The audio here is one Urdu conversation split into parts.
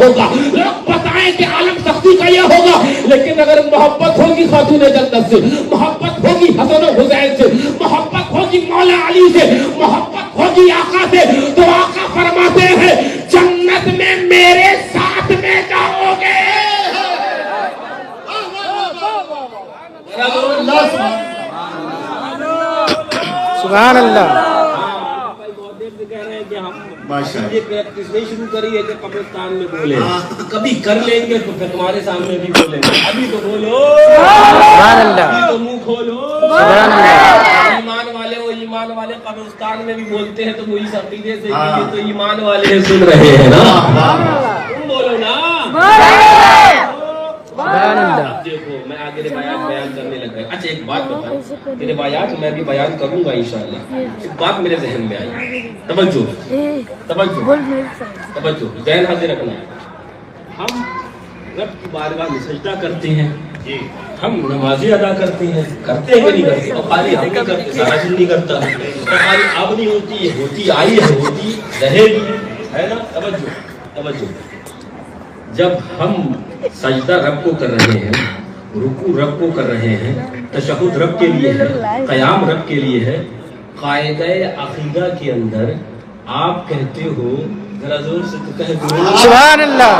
ہوگا. لوگ بتائیں کہ عالم سختی کا یہ ہوگا, لیکن اگر محبت ہوگی خاتون جنت سے, محبت ہوگی حسن و حسین سے, محبت ہوگی مولا علی سے, محبت ہوگی آقا سے, تو آقا فرماتے ہیں جنت میں میرے ساتھ میں جاؤ گے. سبحان اللہ. یہ پریکٹس نہیں شروع کری ہے کہ قبرستان میں بولے, کبھی کر لیں گے تو پھر تمہارے سامنے بھی بولیں گے. ابھی تو بولو سبحان اللہ. ابھی تو منہ کھولو. سبحان اللہ. ایمان والے وہ ایمان والے قبرستان میں بھی بولتے ہیں تو وہی عقیدے سے یہ تو ایمان والے ہیں, سن رہے ہیں نا, تم بولو نا. سبحان اللہ. دیکھو میں آگے روایات بیان کرنے لگا. اچھا ایک بات بتاؤں, یہ روایات میں بھی بیان کروں گا انشاءاللہ. ایک بات میرے ذہن میں آئی, توجہ توجہ توجہ, ذہن حاضر رکھنا. ہم رب کی بارگاہ میں سجدہ کرتے ہیں, ہم نمازیں ادا کرتے ہیں, کرتے ہیں کہ نہیں کرتے؟ اور خالی ہم نہیں کرتے, سارا دن نہیں کرتا. اور خالی اب نہیں ہوتی ہے, ہوتی آئی ہے, ہوتی رہے گی, ہے نا. توجہ توجہ. جب ہم سجدہ رب کو کر رہے ہیں, رکوع رب کو کر رہے ہیں, تشہد رب کے لیے ہے, قیام رب کے لیے ہے, قاعدہ عقیدہ کے اندر آپ کہتے ہو, ذرا زور سے تو کہہ دو سبحان اللہ.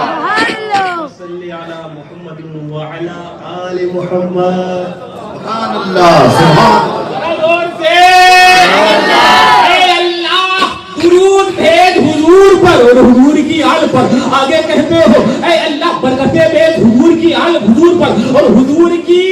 صلی علی محمد وعلی آل محمد. سبحان اللہ. سبحان ذرا زور سے اے اللہ درود بھیج حضور پر اور حضور کی آل پر. آگے کہتے ہو اے اللہ برکتیں بھیج حضور کی آل حضور پر اور حضور کی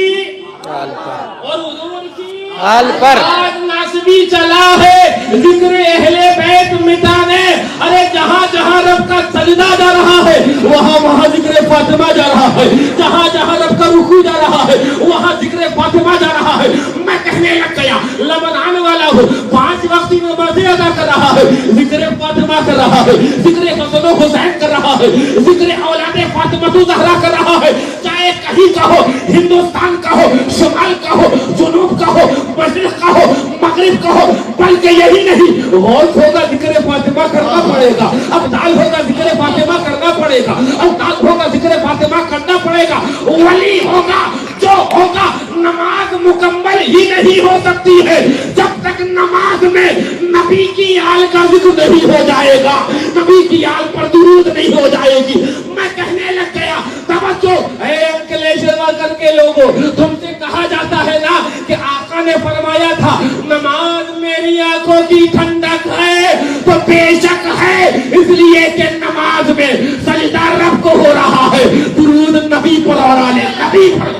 آل پر. آج ناسبی چلا ہے ذکر اہل بیت مٹانے. ارے جہاں جہاں رب کا سجدہ جا رہا ہے وہاں وہاں ذکر فاطمہ جا رہا ہے, جہاں جہاں رب کا رکوع جا رہا ہے وہاں ذکر فاطمہ جا رہا ہے. میں کہنے لگ گیا لبنان والا ہوں, 5 وقت کی نمازیں ادا کر رہا ہے, ذکر فاطمہ کر رہا ہے, ذکر حسن و حسین کر رہا ہے, ذکر اولاد فاطمہ زہرا کر رہا ہے. چاہے کہیں کا ہو, ہندوستان کا ہو, شمال کا ہو, جنوب کا ہو, مشرق کا ہو, مغرب کا ہو, بلکہ یہی نہیں, غوث ہوگا ذکر فاطمہ کرنا پڑے گا, ابدال ہوگا ذکر فاطمہ کرنا پڑے گا, اوتاد ہوگا ذکر فاطمہ کرنا پڑے گا, ولی ہوگا جو ہوگا. نماز مکمل ہی نہیں ہو سکتی ہے جب تک نماز میں نبی کی آل کا ذکر نہیں ہو جائے گا, نبی کی آل پر درود نہیں ہو جائے گی. میں کہنے لگ گیا توجہ اے انکلیشور کر کے لوگوں, تم سے کہا جاتا ہے نا کہ آقا نے فرمایا تھا نماز میری آنکھوں کی ٹھنڈک ہے, تو بے شک ہے, اس لیے کہ نماز میں سجدہ رب کو ہو رہا ہے, درود نبی پر اور آل نبی پر.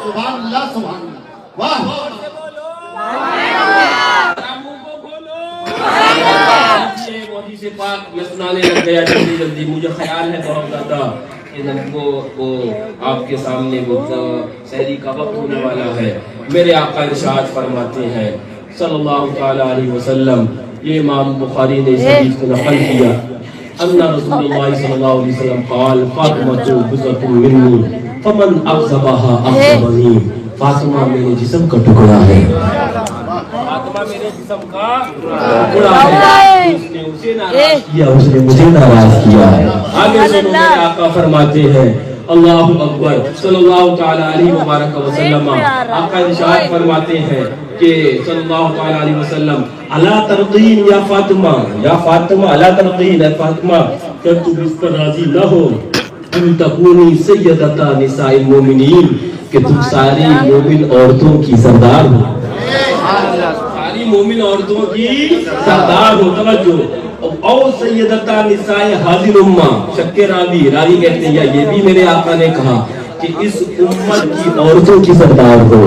سبحان اللہ. سبحان اللہ. واہ. مودی سے پاک میں سنانے لگ گیا جلدی جلدی. مجھے خیال ہے بہت زیادہ کہ وہ آپ کے سامنے وہ سحری کا وقت ہونے والا ہے. میرے آقا ارشاد فرماتے ہیں صلی اللہ تعالی علیہ وسلم, یہ امام بخاری نے اس حدیث کو نقل کیا, ان رسول اللہ صلی اللہ علیہ وسلم قال فاطمہ بضعۃ منی فمن اغضبها اغضبنی. فاطمہ میرے جسم کا ٹکڑا ہے, فاطمہ میرے جسم کا ٹکڑا ہے, اس نے اسے ناراض کیا, اس نے مجھے ناراض کیا. آگے سنو میرے آقا فرماتے ہیں اللہ اکبر صلی اللہ تعالی علیہ وبارک وسلم. آقا ارشاد فرماتے ہیں کہ صلی اللہ تعالی علیہ وسلم الا ترضین یا فاطمہ, یا فاطمہ الا ترضین, اے فاطمہ کیا تم اس پر راضی نہ ہو ان تکونی سیدتا نساء المومنین, کہ تم ساری مومن عورتوں کی سردار ہو, ساری مومن عورتوں کی سردار ہو. توجہ او سیدتا نساء حاضر امہ, شک راوی راوی کہتے ہیں یہ بھی میرے آقا نے کہا کہ اس امت کی عورتوں کی سردار ہو.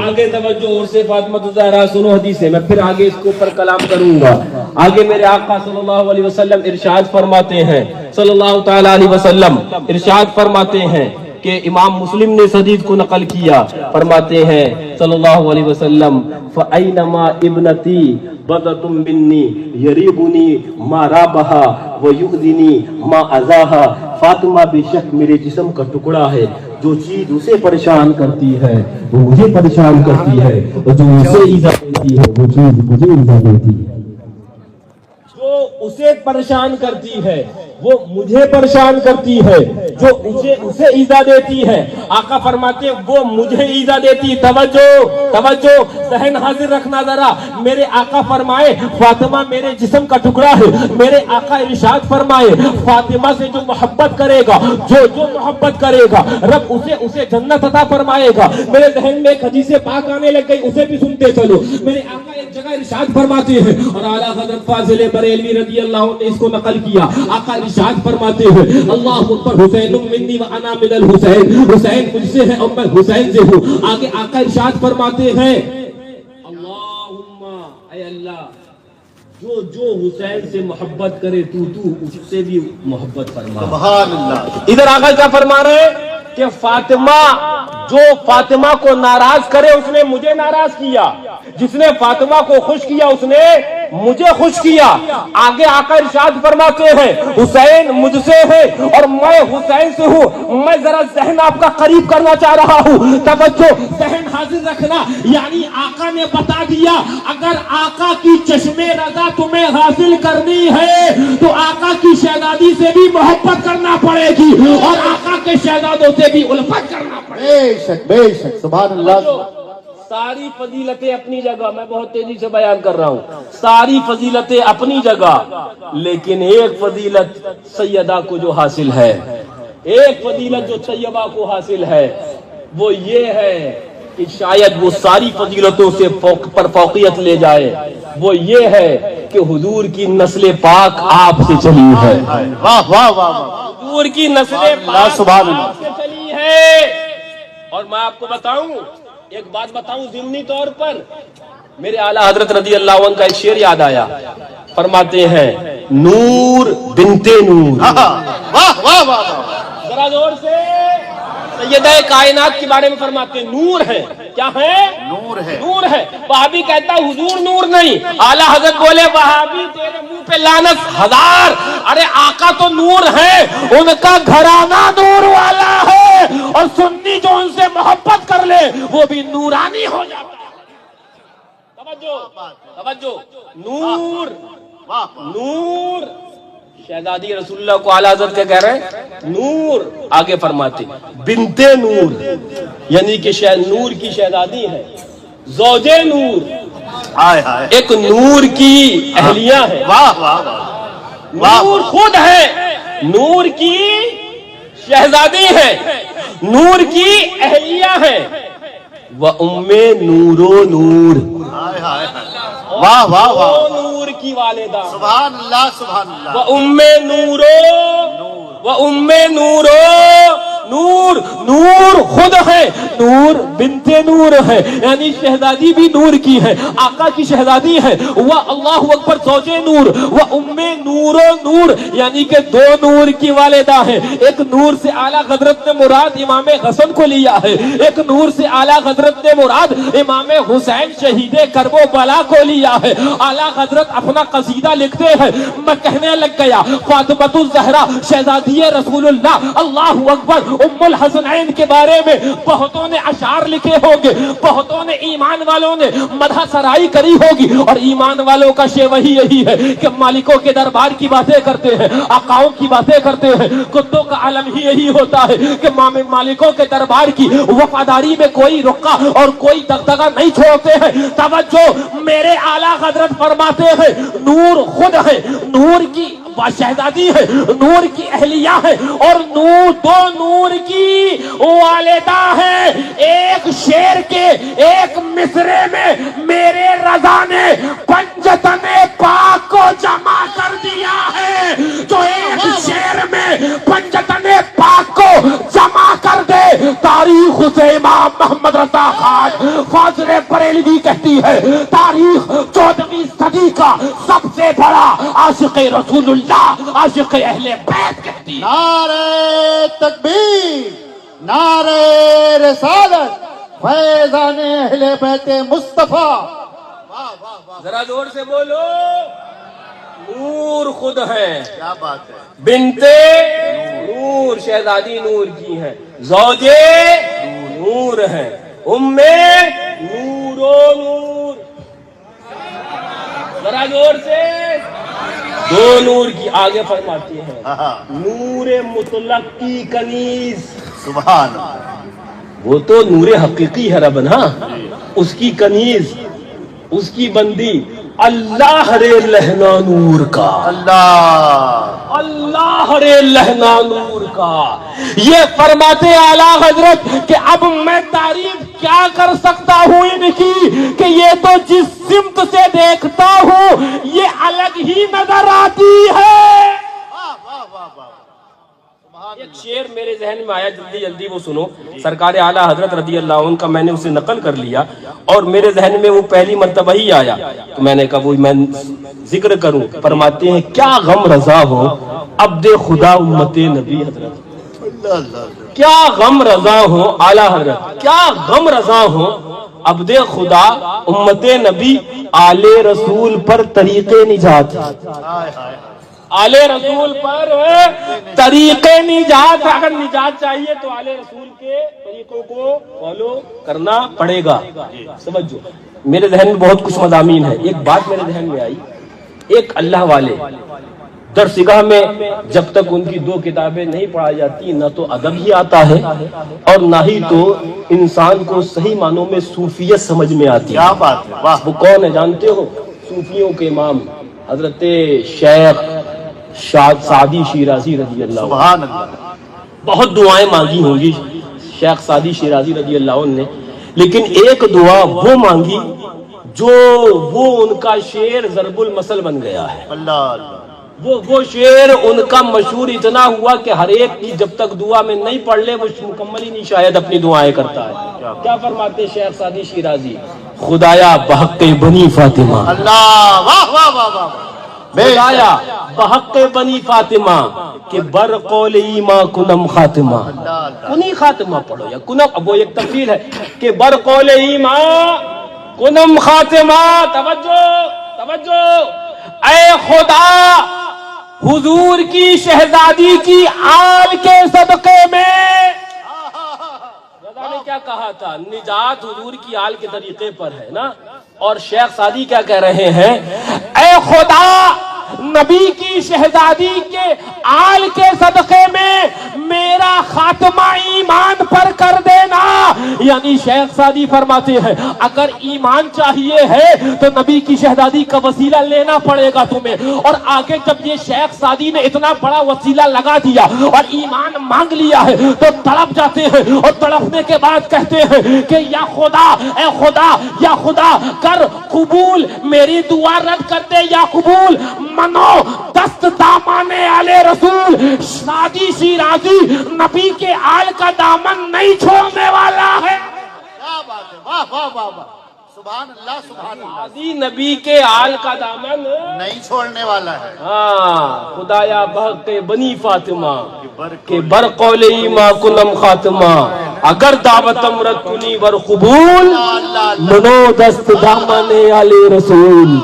آگے توجہ اور سے فاطمہ الزہرا سنو حدیث ہے, میں پھر آگے اس کے اوپر کلام کروں گا. آگے میرے آقا صلی اللہ علیہ وسلم ارشاد فرماتے ہیں, صلی اللہ تعالی علیہ وسلم ارشاد فرماتے ہیں کہ امام مسلم نے اس حدیث کو نقل کیا, فرماتے ہیں صلی اللہ علیہ وسلم فَأَيْنَمَا ابْنَتِي بَضَةٌ مِّنِّي يَرِيبُنِي مَا رَابَهَا وَيُؤْذِنِي مَا أَذَاهَا. فاطمہ بے شک میرے جسم کا ٹکڑا ہے, جو چیز اسے پریشان کرتی ہے وہ مجھے پریشان کرتی ہے, اور جو اسے ایذا دیتی ہے وہ چیز مجھے ایذا دیتی ہے. جو اسے پریشان کرتی ہے وہ مجھے پریشان کرتی ہے، جو اسے ایذا دیتی ہے، آقا فرماتے ہیں وہ مجھے ایذا دیتی. توجہ ذہن حاضر رکھنا ذرا. میرے آقا فرمائے فاطمہ میرے جسم کا ٹکڑا ہے. میرے آقا ارشاد فرمائے فاطمہ سے جو محبت کرے گا، جو محبت کرے گا، رب اسے جنت عطا فرمائے گا. میرے ذہن میں ایک حدیث پاک آنے لگ گئی، اسے بھی سنتے چلو. میرے آقا ایک جگہ ارشاد فرماتے ہیں اور اعلیٰ حضرت فاضل بریلوی رضی اللہ عنہ نے اس کو نقل کیا. آقا ارشاد فرماتے ہیں اللہ اکبر حسین منی وانا من الحسین، حسین مجھ سے ہے اور میں حسین سے ہوں. آگے آقا ارشاد فرماتے ہیں اللہم اے اللہ جو حسین سے محبت کرے تو اس سے بھی محبت فرما. سبحان اللہ. ادھر آقا کیا فرما رہے ہیں کہ جو فاطمہ کو ناراض کرے اس نے مجھے ناراض کیا، جس نے فاطمہ کو خوش کیا اس نے مجھے خوش کیا. آگے آقا ارشاد فرماتے ہیں حسین مجھ سے ہے اور میں حسین سے ہوں. میں ذرا ذہن آپ کا قریب کرنا چاہ رہا ہوں، توجہ ذہن حاضر رکھنا. یعنی آقا نے بتا دیا اگر آقا کی چشم رضا تمہیں حاصل کرنی ہے تو آقا کی شہزادی سے بھی محبت کرنا پڑے گی اور آقا کے شہزادوں سے بھی الفت کرنا پڑے گی. بے شک سبحان اللہ. ساری فضیلتیں اپنی جگہ، میں بہت تیزی سے بیان کر رہا ہوں، ساری فضیلتیں اپنی جگہ، لیکن ایک فضیلت سیدہ کو جو حاصل ہے، ایک فضیلت جو طیبہ کو حاصل ہے وہ یہ ہے کہ شاید وہ ساری فضیلتوں سے پر فوقیت لے جائے. وہ یہ ہے کہ حضور کی نسل پاک آپ سے چلی ہے. واہ واہ واہ. حضور کی نسل پاک آپ سے چلی ہے. اور میں آپ کو بتاؤں، ایک بات بتاؤں ضمنی طور پر، میرے اعلیٰ حضرت رضی اللہ عنہ کا ایک شعر یاد آیا. فرماتے ہیں نور بنت نور. واہ واہ واہ. ذرا زور سے. سیدہ کائنات کے بارے میں فرماتے ہیں نور ہے. کیا ہے؟ نور ہے. نور ہے. وہابی کہتا ہے حضور نور نہیں. اعلیٰ حضرت بولے وہابی تیرے منہ پہ لعنت ہزار. ارے آقا تو نور ہے، ان کا گھرانہ نور والا ہے اور سنی جو ان سے محبت کر لے وہ بھی نورانی ہو جاتا ہے. توجہ. نور نور. شہزادی رسول اللہ کو اعلیٰ حضرت کیا کہہ رہے ہیں؟ نور. آگے فرماتے بنت نور، یعنی کہ نور کی شہزادی ہے، زوج نور. ایک نور کی اہلیہ ہے. واہ واہ. نور خود ہے، نور کی شہزادی ہے، نور کی اہلیہ ہے. وَأُمِّ نُورُ نور. واہ واہ واہ. نور کی والدہ. سبحان اللہ سبحان اللہ. وَأُمِّ نور نور. نور خود ہے، نور بنت نور ہے، یعنی شہزادی بھی نور کی ہے، آقا کی شہزادی ہے. وہ اللہ اکبر زوج نور. وہ ام نور نور، یعنی کہ دو نور کی والدہ ہے. ایک نور سے اعلیٰ حضرت نے مراد امام حسن کو لیا ہے، ایک نور سے اعلیٰ حضرت نے مراد امام حسین شہید کربلا کو لیا ہے. اعلیٰ حضرت اپنا قصیدہ لکھتے ہیں، میں کہنے لگ گیا فاطمۃ الزہرا شہزادی رسول اللہ اللہ اکبر ام الحسنین کے بارے میں بہتوں نے اشعار لکھے ہوں گے، بہتوں نے ایمان والوں نے مدح سرائی کری ہوگی. اور ایمان والوں کا شے وہی یہی ہے کہ مالکوں کے دربار کی باتیں کرتے ہیں، آقاؤں کی باتیں کرتے ہیں. کتوں کا عالم ہی یہی ہوتا ہے کہ مالکوں کے دربار کی وفاداری میں کوئی رکا اور کوئی دغدغہ نہیں چھوڑتے ہیں. توجہ، میرے اعلیٰ حضرت فرماتے ہیں نور خود ہے، نور کی شہزادی ہے، نور کی اہلیہ ہے اور دو نور کی والدہ ہے. ایک شعر کے ایک مصرے میں میرے رضا نے پنجتن پاک کو جمع کر دیا ہے. جو ایک شعر میں پنجتن پاک کو جمع کر دے، تاریخ سے امام محمد رضا خان فاضل بریلوی کہتی ہے تاریخ 14ویں صدی کا سب سے بڑا عاشق رسول اللہ، عاشق اہل بیت کہتی ہے. نعرہ تکبیر، نعرہ رسالت، فیضان اہل بیت مصطفیٰ. ذرا زور سے بولو. نور خود ہے. کیا بات ہے. بنت نور، شہزادی نور کی ہے، زوج نور ہے، ام نور. ذرا زور سے. دو نور کی آگے فرماتے ہیں نور مطلق کی کنیز. سبحان اللہ. وہ تو نور حقیقی ہے رب نا, اس کی کنیز, اس کی بندی اللہ رے لہنا نور کا, اللہ رے لہنا نور کا. یہ فرماتے اعلیٰ حضرت کہ اب میں تعریف کیا کر سکتا ہوں ان کی کہ یہ تو جس سمت سے دیکھتا ہوں یہ الگ ہی نظر آتی ہے. ایک شعر میرے ذہن میں آیا, جلدی جلدی وہ سنو. سرکار اعلیٰ حضرت رضی اللہ عنہ کا میں نے اسے نقل کر لیا اور میرے ذہن میں وہ پہلی مرتبہ ہی آیا تو میں نے کہا وہ میں ذکر کروں. فرماتے ہیں کیا غم رضا ہو عبد خدا امت نبی حضرت, کیا غم رضا ہو اعلیٰ حضرت, کیا غم رضا ہو عبد خدا امت نبی آل رسول پر طریق نجات, آل رسول پر طریق نجات. اگر نجات چاہیے تو آل رسول کے طریقوں کو فالو کرنا پڑے گا. سمجھو میرے ذہن میں بہت کچھ مضامین ہے. ایک بات میرے ذہن میں آئی, ایک اللہ والے درسگاہ میں جب تک ان کی دو کتابیں نہیں پڑھائی جاتی نہ تو ادب ہی آتا ہے اور نہ ہی تو انسان کو صحیح معنوں میں صوفیت سمجھ میں آتی ہے. کیا بات ہے, واہ. وہ کون ہے جانتے ہو؟ صوفیوں کے امام حضرت شیخ سعدی شیرازی رضی اللہ عنہ. سبحان اللہ. بہت دعائیں مانگی ہوں گی شیخ سعدی شیرازی رضی اللہ عنہ نے, لیکن ایک دعا وہ مانگی جو وہ ان کا شعر ضرب المثل بن گیا ہے. اللہ اللہ. وہ شعر ان کا مشہور اتنا ہوا کہ ہر ایک کی جب تک دعا میں نہیں پڑھ لے وہ مکمل ہی نہیں شاید اپنی دعائیں کرتا ہے. کیا فرماتے شیخ سعدی شیرازی؟ خدایا بحق بنی فاطمہ, اللہ, واہ واہ واہ واہ. خدایا بحق بنی فاطمہ کہ بر قول ایمان کنم خاتمہ. کنی خاتمہ پڑھو یا کنم, اب وہ ایک تفصیل ہے کہ بر قول ایمان کنم خاتمہ. توجہ توجہ. اے خدا حضور کی شہزادی کی آل کے صدقے میں, رضا نے کیا کہا تھا, نجات حضور کی آل کے طریقے پر ہے نا. اور شیخ سعدی کیا کہہ رہے ہیں, اے خدا نبی کی شہزادی کے آل کے صدقے میں میرا خاتمہ ایمان پر کر دینا. یعنی شیخ سعدی فرماتے ہیں اگر ایمان چاہیے ہے تو نبی کی شہزادی کا وسیلہ لینا پڑے گا تمہیں. اور آگے جب یہ شیخ سعدی نے اتنا بڑا وسیلہ لگا دیا اور ایمان مانگ لیا ہے تو تڑپ جاتے ہیں اور تڑپنے کے بعد کہتے ہیں کہ یا خدا, اے خدا, یا خدا کر قبول, میری دعا رد کر دے یا قبول. منو دست دامان آل رسول, سعدی شیرازی نبی کے آل کا دامن نہیں چھوڑنے والا ہے. کیا بات ہے, واہ واہ واہ واہ. سبحان اللہ سبحان اللہ. سعدی نبی کے آل کا دامن نہیں چھوڑنے والا ہے. ہاں. خدایا بحق بنی فاطمہ کہ بر قول ایمان کنم خاتمہ اگر دعوت امرت کنی ور قبول منو دست دامان آل رسول,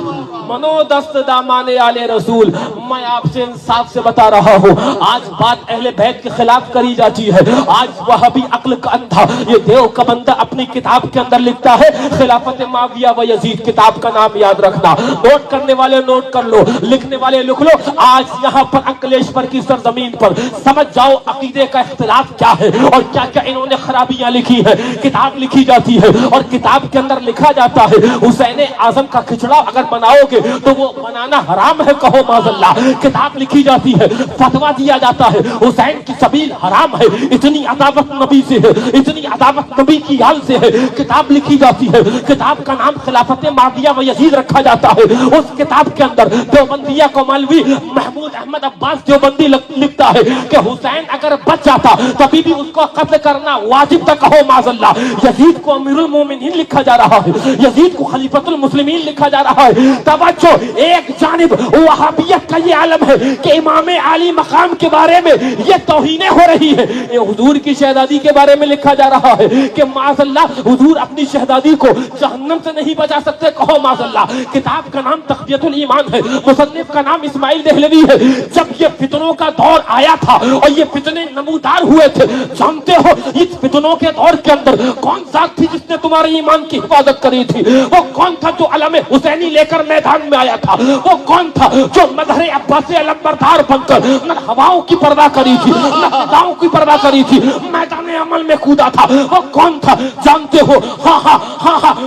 منو دست دامان آل رسول. میں آپ سے انصاف سے بتا رہا ہوں آج بات اہل بیت کے خلاف کری جاتی ہے. آج وہابی عقل کا اندھا یہ دیو کا بندہ اپنی کتاب کے اندر لکھتا ہے خلافت معاویہ و یزید. کتاب کا نام یاد رکھنا, نوٹ کرنے والے نوٹ کر لو, لکھنے والے لکھ لو. آج یہاں پر انکلیشور کی سرزمین پر سمجھ جاؤ عقیدے کا اختلاف کیا ہے اور کیا کیا انہوں نے خرابیاں لکھی ہیں. کتاب لکھی جاتی ہے اور کتاب کے اندر لکھا جاتا ہے حسین اعظم کا کھچڑا اگر بناؤ گے تو وہ بنانا حرام ہے, کہو معاذ اللہ. کتاب لکھی جاتی ہے, فتویٰ دیا جاتا ہے حسین کی سبیل حرام ہے. اتنی عداوت نبی سے ہے, اتنی عداوت نبی کی آل سے ہے. کتاب لکھی جاتی ہے, کتاب کا نام خلافت معاویہ و یزید رکھا جاتا ہے. اس کتاب کے اندر دیوبندیہ کو مولوی محمود احمد عباس دیوبندی لکھتا ہے کہ حسین اگر بچ جاتا تبھی بھی اس کو قتل کرنا واجب تھا, کہو معاذ اللہ. یزید کو امیر المومنین لکھا جا رہا ہے, یزید کو خلیفۃ المسلمین لکھا جا رہا ہے. توجہ, ایک جانب وہابیت کا یہ عالم ہے کہ امام عالی مقام کے بارے میں یہ توہینیں ہو رہی ہے. یہ حضور کی شہزادی کے بارے میں لکھا جا رہا ہے کہ معاذ اللہ حضور اپنی شہزادی کو جہنم سے نہیں بچا سکتے, کہو معاذ اللہ. کتاب کا نام تقویۃ الایمان ہے, مصنف کا نام اسماعیل دہلوی ہے. جب یہ فتنوں کا دور آیا تھا اور یہ فتنے نمودار ہوئے تھے, جانتے ہو اس فتنوں کے دور کے اندر کون ذات تھی جس نے تمہارے ایمان کی حفاظت کری تھی؟ وہ کون تھا جو علم حسینی لے کر میدان میدان میں آیا تھا وہ کون تھا جو مظہر عباس علمبردار بن کر نہ ہواؤں کی پرواہ کری تھی نہ فضاؤں کی پرواہ کری تھی, میدان عمل میں کودا تھا. وہ کون تھا جانتے ہو؟ ہاں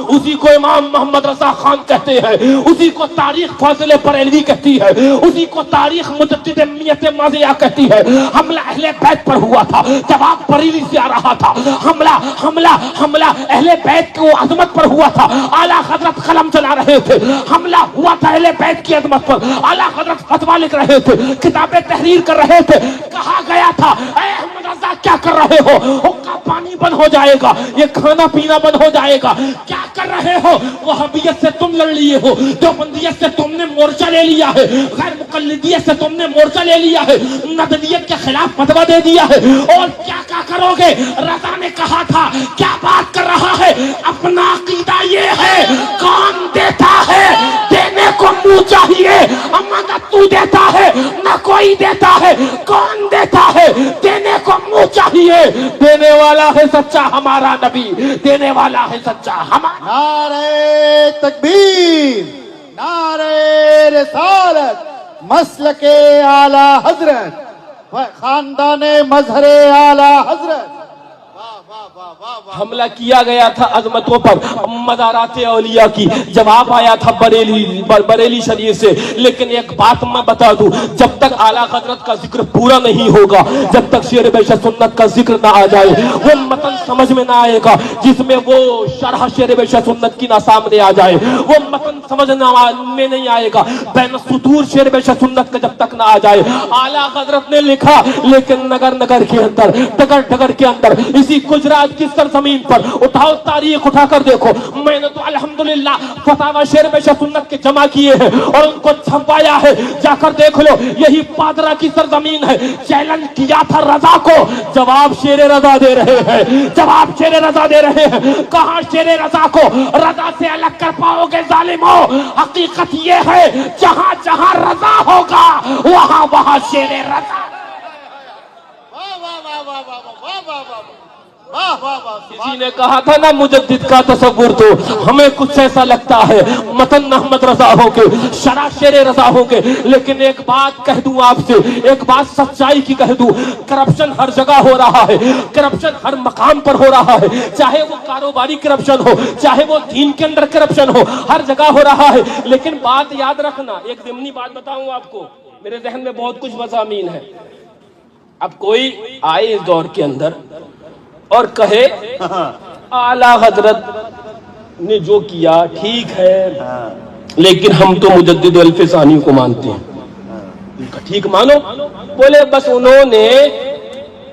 اسی کو امام محمد رضا خان کہتے ہیں, اسی کو تاریخ فاضل بریلوی کہتی ہے, اسی کو تاریخ مجدد امیت ماضیہ کہتی ہے. حملہ اہل بیت پر ہوا تھا جب آپ بریلی سے آ رہا تھا. حملہ اہل بیت کی عظمت پر ہوا تھا. اعلیٰ حضرت قلم چلا رہے تھے, حملہ ہوا تھا اہل بیت کی عظمت پر. اعلیٰ حضرت فتویٰ لکھ رہے تھے, کتابیں تحریر کر رہے تھے. کہا گیا تھا اے احمد رضا کیا کر رہے ہو؟ حقہ پانی بند ہو جائے گا, یہ کھانا پینا بند ہو جائے گا. کیا کر رہے ہو؟ وہابیت سے تم لڑ لیے ہو, دیوبندیت سے تم نے مورچہ لے لیا ہے, غیر مقلدیت سے تم نے مورچہ لے لیا ہے, ندویت کے خلاف فتویٰ دے دیا ہے. اور کیا کرو گے؟ رضا نے کہا تھا کیا بات کر رہا ہے؟ اپنا عقیدہ یہ ہے کون دیتا ہے؟ دینے کو منہ چاہیے. امانت تو دیتا ہے نہ کوئی دیتا ہے. کون دیتا ہے؟ دینے کو منہ چاہیے. دینے والا ہے سچا ہمارا نبی, دینے والا ہے سچا ہمارا. نعرہ تکبیر, نعرہ رسالت, مسلک اعلی حضرت, خاندان مظہر اعلی حضرت. حملہ کیا گیا تھا عظمتوں پر, مزارات اولیاء کی. جواب آیا تھا بریلی شریف سے. لیکن ایک بات میں بتا دوں, جب تک اعلیٰ حضرت کا ذکر پورا نہیں ہوگا, جب تک شیر بیشہ سنت کا ذکر نہ آ جائے, وہ متن سمجھ میں نہ آئے گا جس میں وہ شرح شیر بیشہ سنت کی نہ سامنے آ جائے, وہ متن سمجھ میں نہیں آئے گا. بین السطور شیر بیشہ سنت کا جب تک نہ آ جائے. اعلیٰ حضرت نے لکھا, لیکن نگر کے اندر, ڈگر کے اندر, اسی گجرات کی سرزمین پر اٹھاؤ تاریخ اٹھا کر دیکھو. میں نے تو الحمدللہ فتاوی شیر بیشہ سنت کے جمع کیے ہیں اور ان کو چھپایا ہے, جا کر دیکھ لو. یہی پادرا کی سرزمین ہے. چیلنج کیا تھا رضا کو, جواب شیر رضا دے رہے ہیں, جواب شیر رضا دے رہے ہیں. کہاں شیر رضا کو رضا سے الگ کر پاؤ گے ظالمو؟ حقیقت یہ ہے جہاں جہاں رضا ہوگا وہاں شیر رضا. کسی نے کہا تھا نا مجدد کا تصور تو ہمیں کچھ ایسا لگتا ہے متن احمد رضا ہو کے, شرح شیر رضا ہو کے. لیکن ایک بات کہہ دوں آپ سے, ایک بات سچائی کی کہہ دوں, کرپشن ہر جگہ ہو رہا ہے, کرپشن ہر مقام پر ہو رہا ہے. چاہے وہ کاروباری کرپشن ہو, چاہے وہ دین کے اندر کرپشن ہو, ہر جگہ ہو رہا ہے. لیکن بات یاد رکھنا, ایک ضمنی بات بتاؤں آپ کو, میرے ذہن میں بہت کچھ مضامین ہے. اب کوئی آئے اس دور کے اندر اور کہے اعلیٰ حضرت نے جو کیا ٹھیک ہے, لیکن ہم تو مجدد الف ثانی کو مانتے ہیں. ٹھیک مانو, بولے بس انہوں نے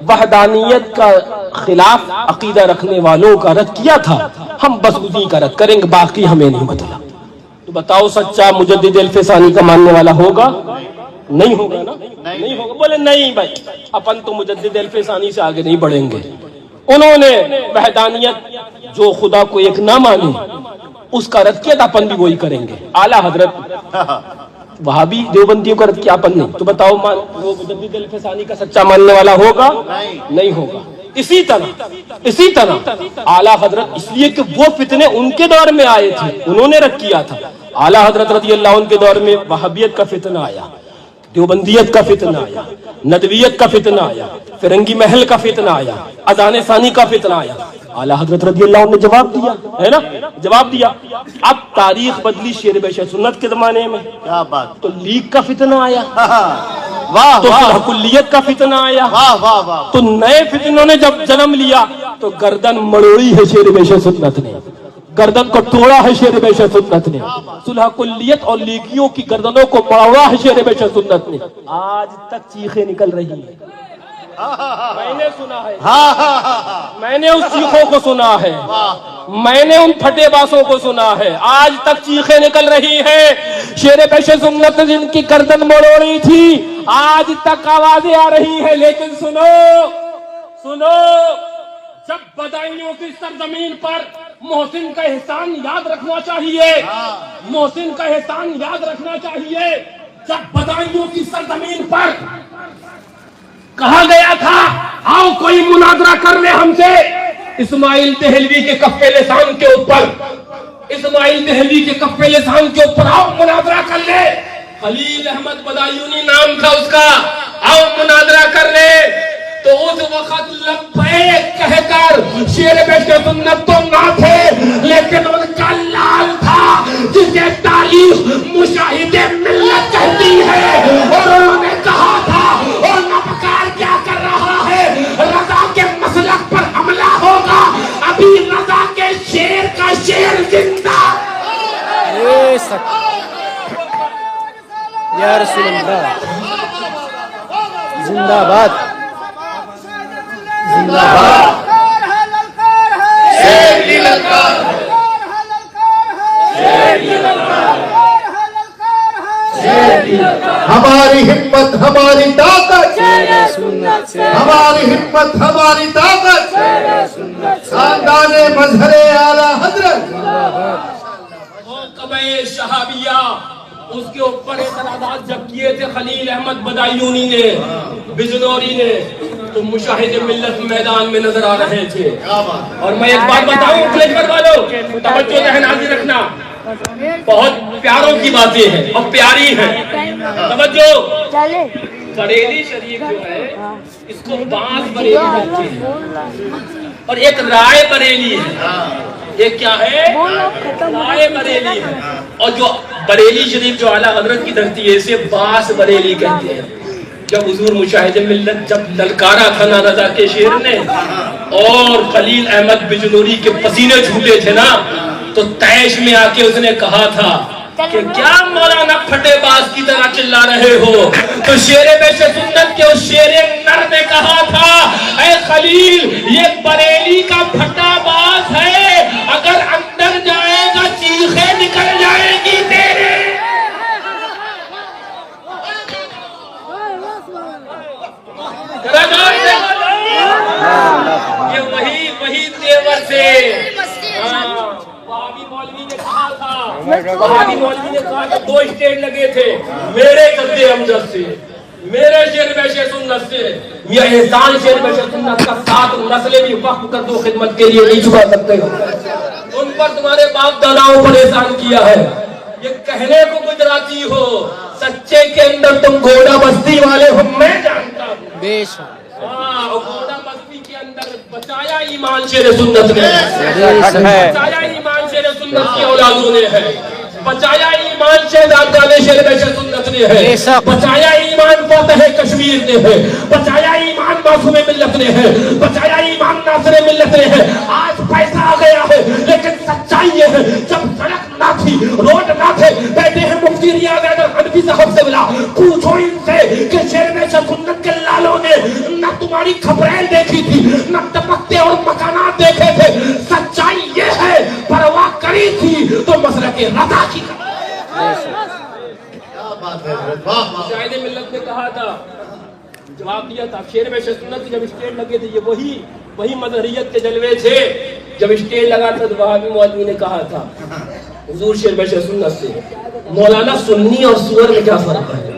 وحدانیت کا خلاف عقیدہ رکھنے والوں کا رد کیا تھا, ہم بس اسی کا رد کریں گے, باقی ہمیں نہیں مطلب. تو بتاؤ سچا مجدد الف ثانی کا ماننے والا ہوگا؟ نہیں ہوگا نا, نہیں ہوگا. بولے نہیں بھائی, اپن تو مجدد الف ثانی سے آگے نہیں بڑھیں گے. انہوں نے وحدانیت جو خدا کو ایک نہ مانے اس کا رد کیا تھا, اپن بھی وہی کریں گے. اعلیٰ حضرت وہابی دیوبندیوں کا رد کیا, اپن نہیں. تو بتاؤ وہ مجدد الف ثانی کا سچا ماننے والا ہوگا؟ نہیں ہوگا. اسی طرح اعلیٰ حضرت, اس لیے کہ وہ فتنے ان کے دور میں آئے تھے, انہوں نے رد کیا تھا. اعلیٰ حضرت رضی اللہ عنہ کے دور میں وہابیت کا فتنہ آیا, دیوبندیت کا فتنہ آیا, ندویت کا فتنہ آیا, فرنگی محل کا فتنہ آیا, اذان ثانی کا فتنہ آیا. اعلیٰ حضرت رضی اللہ عنہ نے جواب دیا ہے نا, جواب دیا. اب تاریخ بدلی شیر بیشہ سنت کے زمانے میں, کیا بات, تو لیگ کا فتنہ آیا, واہ تو واہ کلیت کا فتنہ آیا, واہ واہ واہ. تو نئے فتنوں نے جب جنم لیا تو گردن مڑوڑی ہے شیر بیشہ سنت نے, گردن کو توڑا ہے شیر بیشہ سنت نے. صلح کلیت اور لیگیوں کی گردنوں کو مڑوڑا ہے شیر بیشہ سنت نے. آج تک چیخیں نکل رہی ہیں, میں نے سنا ہے, میں نے اس چیخوں کو سنا ہے, میں نے ان پھٹے باسوں کو سنا ہے. آج تک چیخیں نکل رہی ہیں. شیر بیشہ سنت نے جن کی گردن مڑوڑی تھی آج تک آوازیں آ رہی ہیں. لیکن سنو, جب بدائیوں کی سرزمین پر محسن کا احسان یاد رکھنا چاہیے, محسن کا احسان یاد رکھنا چاہیے. جب بدائیوں کی سرزمین پر کہا گیا تھا آؤ کوئی مناظرہ کر لے ہم سے, اسماعیل دہلوی کے کف لسان کے اوپر اس اسماعیل دہلوی کے کفے لسان کے اوپر آؤ مناظرہ کر لے. خلیل احمد بدایونی نام تھا اس کا, آؤ مناظرہ کر لے. تو اس وقت لبیک کہہ کر شیر بیش سنت تو نہ تھے, لیکن ان کا لال تھا جسے تاریخ مشاہد ملت کہتی ہے. اور انہوں نے کہا تھا اور نبکار کیا کر رہا ہے, رضا کے مسلک پر حملہ ہوگا, ابھی رضا کے شیر کا شیر زندہ. یا رسول اللہ, زندہ باد زندہ باد. شیر کی للکار, ہماری ہمت ہماری طاقت, ہماری ہمت ہماری طاقت, خاندان مظہر اعلیٰ حضرت. موقبۂ شہابیہ اس کے اوپر اعتراضات جب کیے تھے خلیل احمد بدایونی نے, بجنوری نے, تو مشاہد ملت میدان میں نظر آ رہے تھے. اور میں ایک بات بتاؤں فلیج پر والوں, توجہ ذہن حاضر رکھنا, بہت پیاروں کی باتیں ہیں اور پیاری ہیں. توجہ, بریلی شریف جو ہے اس کو باز بریلی کہتے ہیں, اور ایک رائے بریلی ہے. یہ کیا ہے؟ رائے بریلی ہے. اور جو بریلی شریف جو اعلیٰ حضرت کی دھرتی ہے اسے باس بریلی کہتے ہیں. جب حضور مشاہد ملت جب للکارا تھا نا رضا کے شیر نے, اور خلیل احمد بجنوری کے پسینے چھوٹے تھے نا, تو تیش میں آ کے اس نے کہا تھا کہ کیا مولانا پھٹے باز کی طرح چلا رہے ہو. تو شیر بیش سنت کے اس شیر نر نے کہا تھا, اے خلیل یہ بریلی کا پھٹا باز ہے, اگر اندر جائے گا چیخیں نکل جائے گی تیرے. یہ وہی تیور سے وہابی مولوی نے کہا تھا, وہابی مولوی نے کہا کہ 2 اسٹیج لگے تھے میرے جد امجد سے, میرے شیر بیش سنت سے. میاں احسان شیر بیش سنت کا 7 نسلیں بھی وقف کر دو خدمت کے لیے نہیں چکا سکتے ہو. ان پر تمہارے باپ داداؤں پر احسان کیا ہے. یہ کہنے کو گجراتی ہو, سچے کے اندر تم گھوڑا بستی والے ہو میں جانتا ہوں. بے شک گھوڑا بستی کے اندر بچایا ایمان شیر سنت نے, بچایا ایمان شیر سنت کی اولادوں نے ہے, بچایا ایمان شہزادگان شیر بیش سنت نے ہے, بچایا ایمان فاتح کشمیر نے ہے, بچایا ایمان معصوم ملت نے ہے, بچایا ایمان ناصر ملت نے ہے. آج پیسہ آ گیا ہے لیکن سچائی یہ ہے, جب سڑک نہ تھی, روڈ نہ تھے, بیٹھے ہیں مفتی ریاض حیدر حنفی صاحب سے ملا, پوچھو ان سے کہ شیر بیش سنت کے لالوں نے نہ تمہاری خبریں دیکھی تھی, نہ تپکتے اور مکانات دیکھے تھے. سچائی یہ ہے, پرواہ کری تھی تو مسلک رضا کی. شاہد ملت نے کہا تھا, جواب دیا تھا, شیر بیش سنت جب اسٹیج لگے تھے یہ وہی مظہریت کے جلوے تھے. جب اسٹیج لگا تھا تو وہابی مولوی نے کہا تھا حضور شیر بیش سنت سے, مولانا سنی اور سور میں کیا فرق ہے؟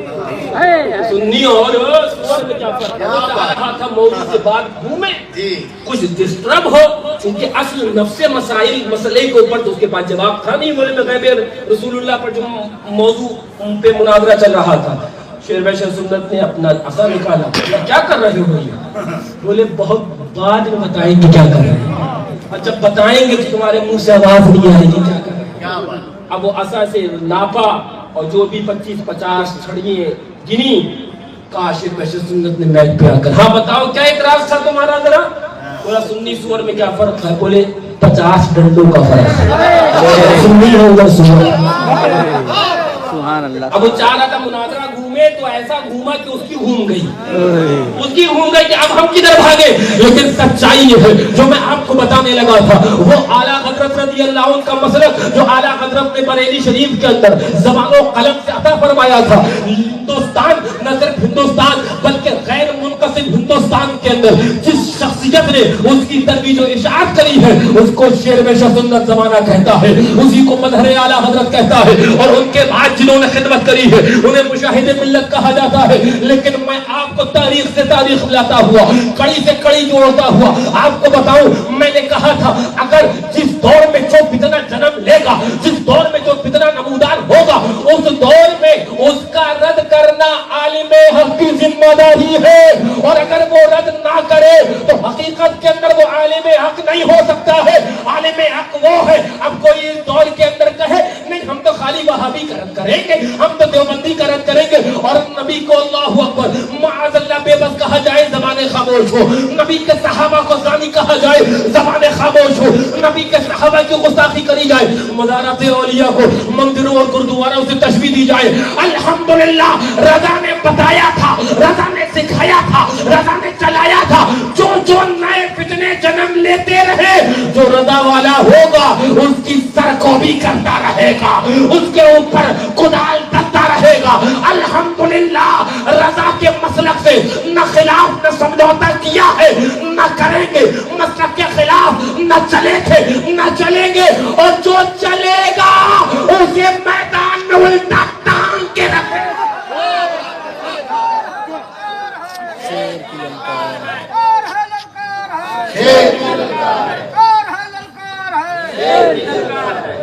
سنی اور سور میں کیا فرق ہے؟ کہا تھا مولوی سے بات گھومے, کچھ ڈسٹرب ہو, کیونکہ اصل نفس مسائل مسئلے کے اوپر تو اس کے پاس جواب تھا نہیں. بولے میں غیب رسول اللہ پر جو موضوع پہ مناظرہ چل رہا تھا, شیر بیش سنت نے اپنا عصا نکالا, کیا کر رہے ہو یہ؟ بولے بہت بعد میں بتائیں گے کیا کر رہے ہیں, اور جب بتائیں گے تو تمہارے منہ سے آواز نہیں آئے گی کیا کر رہے ہیں. اب وہ عصا سے ناپا اور جو بھی 25-50 چھڑیاں گنی, کہا شیر بیش سنت نے میک پہ آ کر, ہاں بتاؤ کیا اعتراض تھا تمہارا ذرا؟ بولا سنی سور میں کیا فرق ہے؟ بولے 50 ڈنڈوں کا فرق ہے, سنی ہوگا سور. سبحان اللہ. اب وہ چاہ رہا تھا مناظرہ گھومے تو ایسا گھوما کہ اس کی گھوم گئی, اس کی گھوم گئی کہ اب ہم کدھر بھاگے. لیکن سچائی یہ ہے جو میں آپ کو بتانے لگا تھا, وہ اعلیٰ حضرت رضی اللہ عنہ کا مسلک جو اعلیٰ حضرت نے بریلی شریف کے اندر زبان و قلم سے عطا فرمایا تھا. ہندوستان نہ صرف ہندوستان بلکہ غیر منقسم ہندوستان کے اندر جس شخصیت نے اس کی ترویج و اشاعت کری ہے اس کو شیر بیش سنت زمانہ کہتا ہے, اسی کو مظہر اعلیٰ حضرت کہتا ہے. اور ان کے بعد جنہوں نے خدمت کری ہے انہیں مشاہد ملت کہا جاتا ہے. لیکن میں آپ کو تاریخ سے تاریخ لاتا ہوا, کڑی سے کڑی جوڑتا ہوا آپ کو بتاؤں, میں نے کہا تھا اگر جس دور میں جو فتنہ جنم لے گا، جس دور میں جو فتنہ نمودار ہوگا اس دور میں اس کا رد کرنا عالم حق کی ذمہ داری ہے، اور اگر وہ رد نہ کرے تو حقیقت کے اندر وہ عالم حق نہیں ہو سکتا ہے۔ عالم حق وہ ہے، اب کوئی اس دور کے اندر کہے نہیں ہم تو خالی وہابی کا رد کریں گے، ہم تو دیوبندی کا رد کریں گے، اور نبی کو اللہ اکبر معاذ اللہ بے بس کہا جائے زبان خاموش ہو، نبی کے صحابہ کو زانی کہا جائے زبان خاموش ہو، نبی کے صحابہ کی گستاخی کری جائے، مزارات اولیاء کو مندروں اور گردواروں سے تشبیہ دی جائے۔ الحمدللہ رضا نے بتایا تھا، رضا نے سکھایا تھا، رضا نے چلایا تھا، جو نئے فتنے جنم لیتے رہے، جو رضا والا ہوگا اس کی سرکوبی کرتا رہے گا، اس کے اوپر کدال دھرتا رہے گا۔ الحمدللہ رضا کے مسلک سے نہ خلاف نہ سمجھوتا کیا ہے، نہ کریں گے، مسلک کے خلاف نہ چلے تھے نہ چلیں گے، اور جو چلے گا اسے میدان میں الٹا ٹانگ کے رکھے۔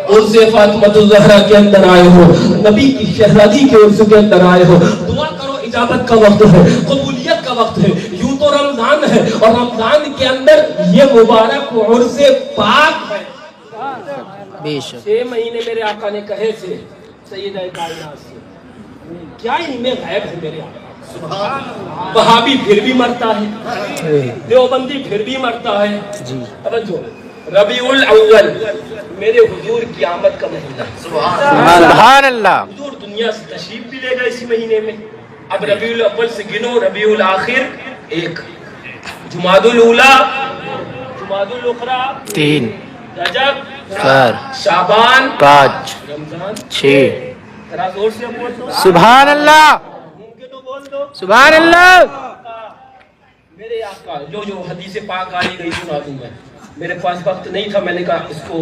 عرس فاطمہ الزہرا کے اندر آئے ہو، نبی کی شہزادی کے عرس کے اندر آئے ہو، دعا کرو، اجابت کا وقت ہے، قبولیت کا وقت ہے، یوں تو رمضان ہے، اور رمضان کے اندر یہ مبارک عرس پاک ہے۔ 6 مہینے میرے آقا نے کہے تھے سیدہ کائنات سے، کیا علم غیب ہے میرے آقا؟ وہابی پھر بھی مرتا ہے، دیوبندی پھر بھی مرتا ہے۔ توجہ، ربیع الاول میرے حضور کی آمد کا مہینہ، سبحان اللہ۔ حضور دنیا سے تشریف بھی لے گا اسی مہینے میں۔ اب ربیع الاول سے گنو، ربیع الاخر 1، جمادی الاولی، جمادی الاخری 3، رجب 4، شعبان 5، رمضان 6۔ ذرا زور سے بول دو، سبحان اللہ، ممکن تو بول دو۔ سبحان اللہ۔ میرے آقا جو حدیث پاک آئی گئی سنا دوں میں، میرے پاس وقت نہیں تھا، میں نے کہا اس کو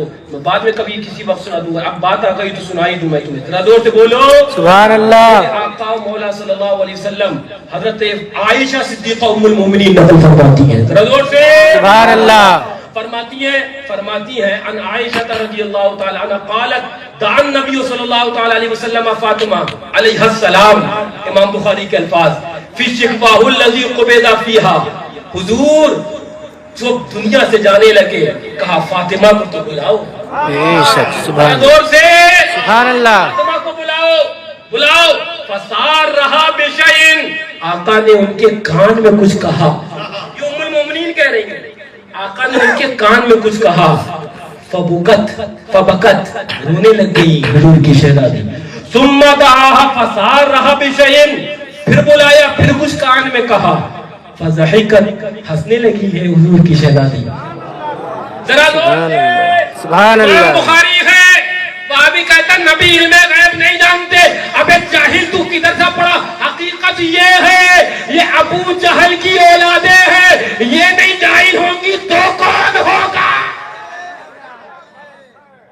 بعد میں کبھی کسی وقت سنا دوں گا، اب بات آ گئی تو سنائی دوں میں تمہیں، ذرا زور سے بولو سبحان اللہ۔ میرے آقا مولا صلی اللہ علیہ وسلم حضرت عائشہ صدیقہ ام المومنین نقل فرماتی ہیں، ذرا زور سے سبحان اللہ۔ فرماتی ہیں ان عائشہ رضی اللہ تعالی عنہ قالت دعا النبی صلی اللہ تعالی علیہ وسلم فاطمہ علیہ السلام، امام بخاری کے الفاظ، فی شکواہ الذی قبض فیہا، حضور جو دنیا سے جانے لگے کہا فاطمہ کو تو بلاؤ، بے شک، سبحان اللہ، دور سے سبحان اللہ۔ فاطمہ کو بلاؤ، فصار رہا بشئین، آقا نے ان کے کان میں کچھ کہا، یہ ام المومنین کہہ رہی ہیں، آقا نے ان کے کان میں کچھ کہا، فبکت رونے لگ گئی حضور کی شہزادی، ثم دعاها فصار رہا بشئین، پھر بلایا، پھر کچھ کان میں کہا، فضحکت ہنسنے لگی ہے حضور کی شہزادی۔ ذرا سبحان اللہ۔ بخاری ہے، وہاں بھی کہتا نبی علم غیب نہیں جانتے، اب ایک جاہل تو کدھر سے پڑا؟ حقیقت یہ ہے یہ ابو جہل کی اولادیں ہیں، یہ نہیں جاہل ہوں گی تو کون ہوگا؟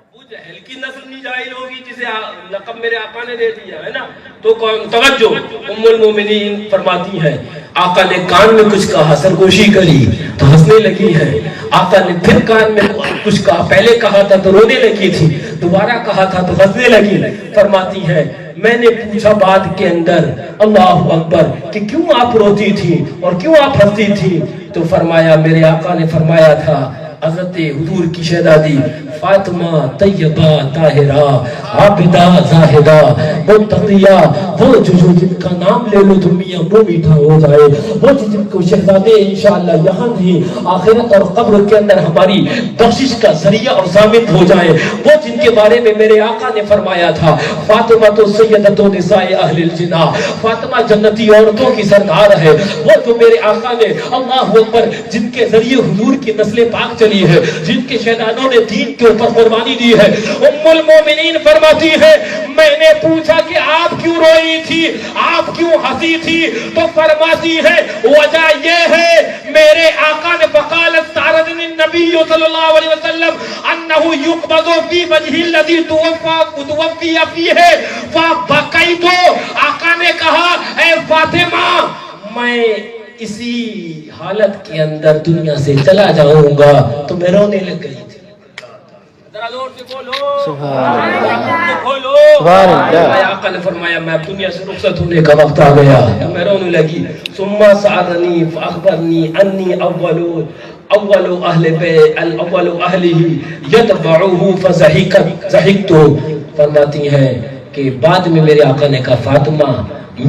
ابو جہل کی نسل نہیں جاہل ہوگی جسے لقب میرے آقا نے دے دیا ہے نا، تو کون؟ توجہ، ام المومنین فرماتی ہیں آقا نے کان میں کچھ کہا، سرگوشی کری تو ہنسنے لگی ہے، آقا نے پھر کان میں کچھ کہا، پہلے کہا تھا تو رونے لگی تھی، دوبارہ کہا تھا تو ہنسنے لگی۔ فرماتی ہے میں نے پوچھا بعد کے اندر اللہ اکبر کہ کیوں آپ روتی تھی اور کیوں آپ ہنستی تھی، تو فرمایا میرے آقا نے فرمایا تھا حضرت حضور کی شہزادی فاطمہ طیبہ طاہرہ عابدہ زاہدہ متقیہ، وہ جو جن کا نام لے لو تو میاں منہ میٹھا ہو جائے، وہ جن کو شہزادے انشاءاللہ یہاں نہیں آخرت اور قبر کے اندر ہماری بخشش کا ذریعہ اور ضامن ہو جائے، وہ جن کے بارے میں میرے آقا نے فرمایا تھا فاطمہ تو سیدۃ نساء اہل الجنہ، فاطمہ جنتی عورتوں کی سردار ہے، وہ جو میرے آقا نے اللہ اکبر جن کے ذریعے حضور کی نسل پاک چلی ہے، جن کے شہزادوں نے دین کے اوپر قربانی دی ہے۔ ام المومنین فرماتی ہے میں نے پوچھا کہ آپ کیوں روئی تھی، آپ کیوں ہنسی تھی، تو فرماتی ہے وجہ یہ ہے میرے آقا نے فقالت ساردن النبی صلی اللہ علیہ وسلم انہو یقبض فی وجہ الذی توفی فیہ فبکیت، آقا نے کہا اے فاطمہ میں اسی حالت کے اندر دنیا سے چلا جاؤں گا، تو میں رونے لگ گئی تھی۔ زور سے بولو سبحان اللہ کھولو. سبحان اللہ. آقا نے فرمایا میں دنیا سے رخصت ہونے کا وقت آ گیا. میں رونے لگی. ثم سألني فأخبرني أني أول أهله يتبعه فضحكت. فرماتی ہیں کہ بعد میں میرے آقا نے کہا فاطمہ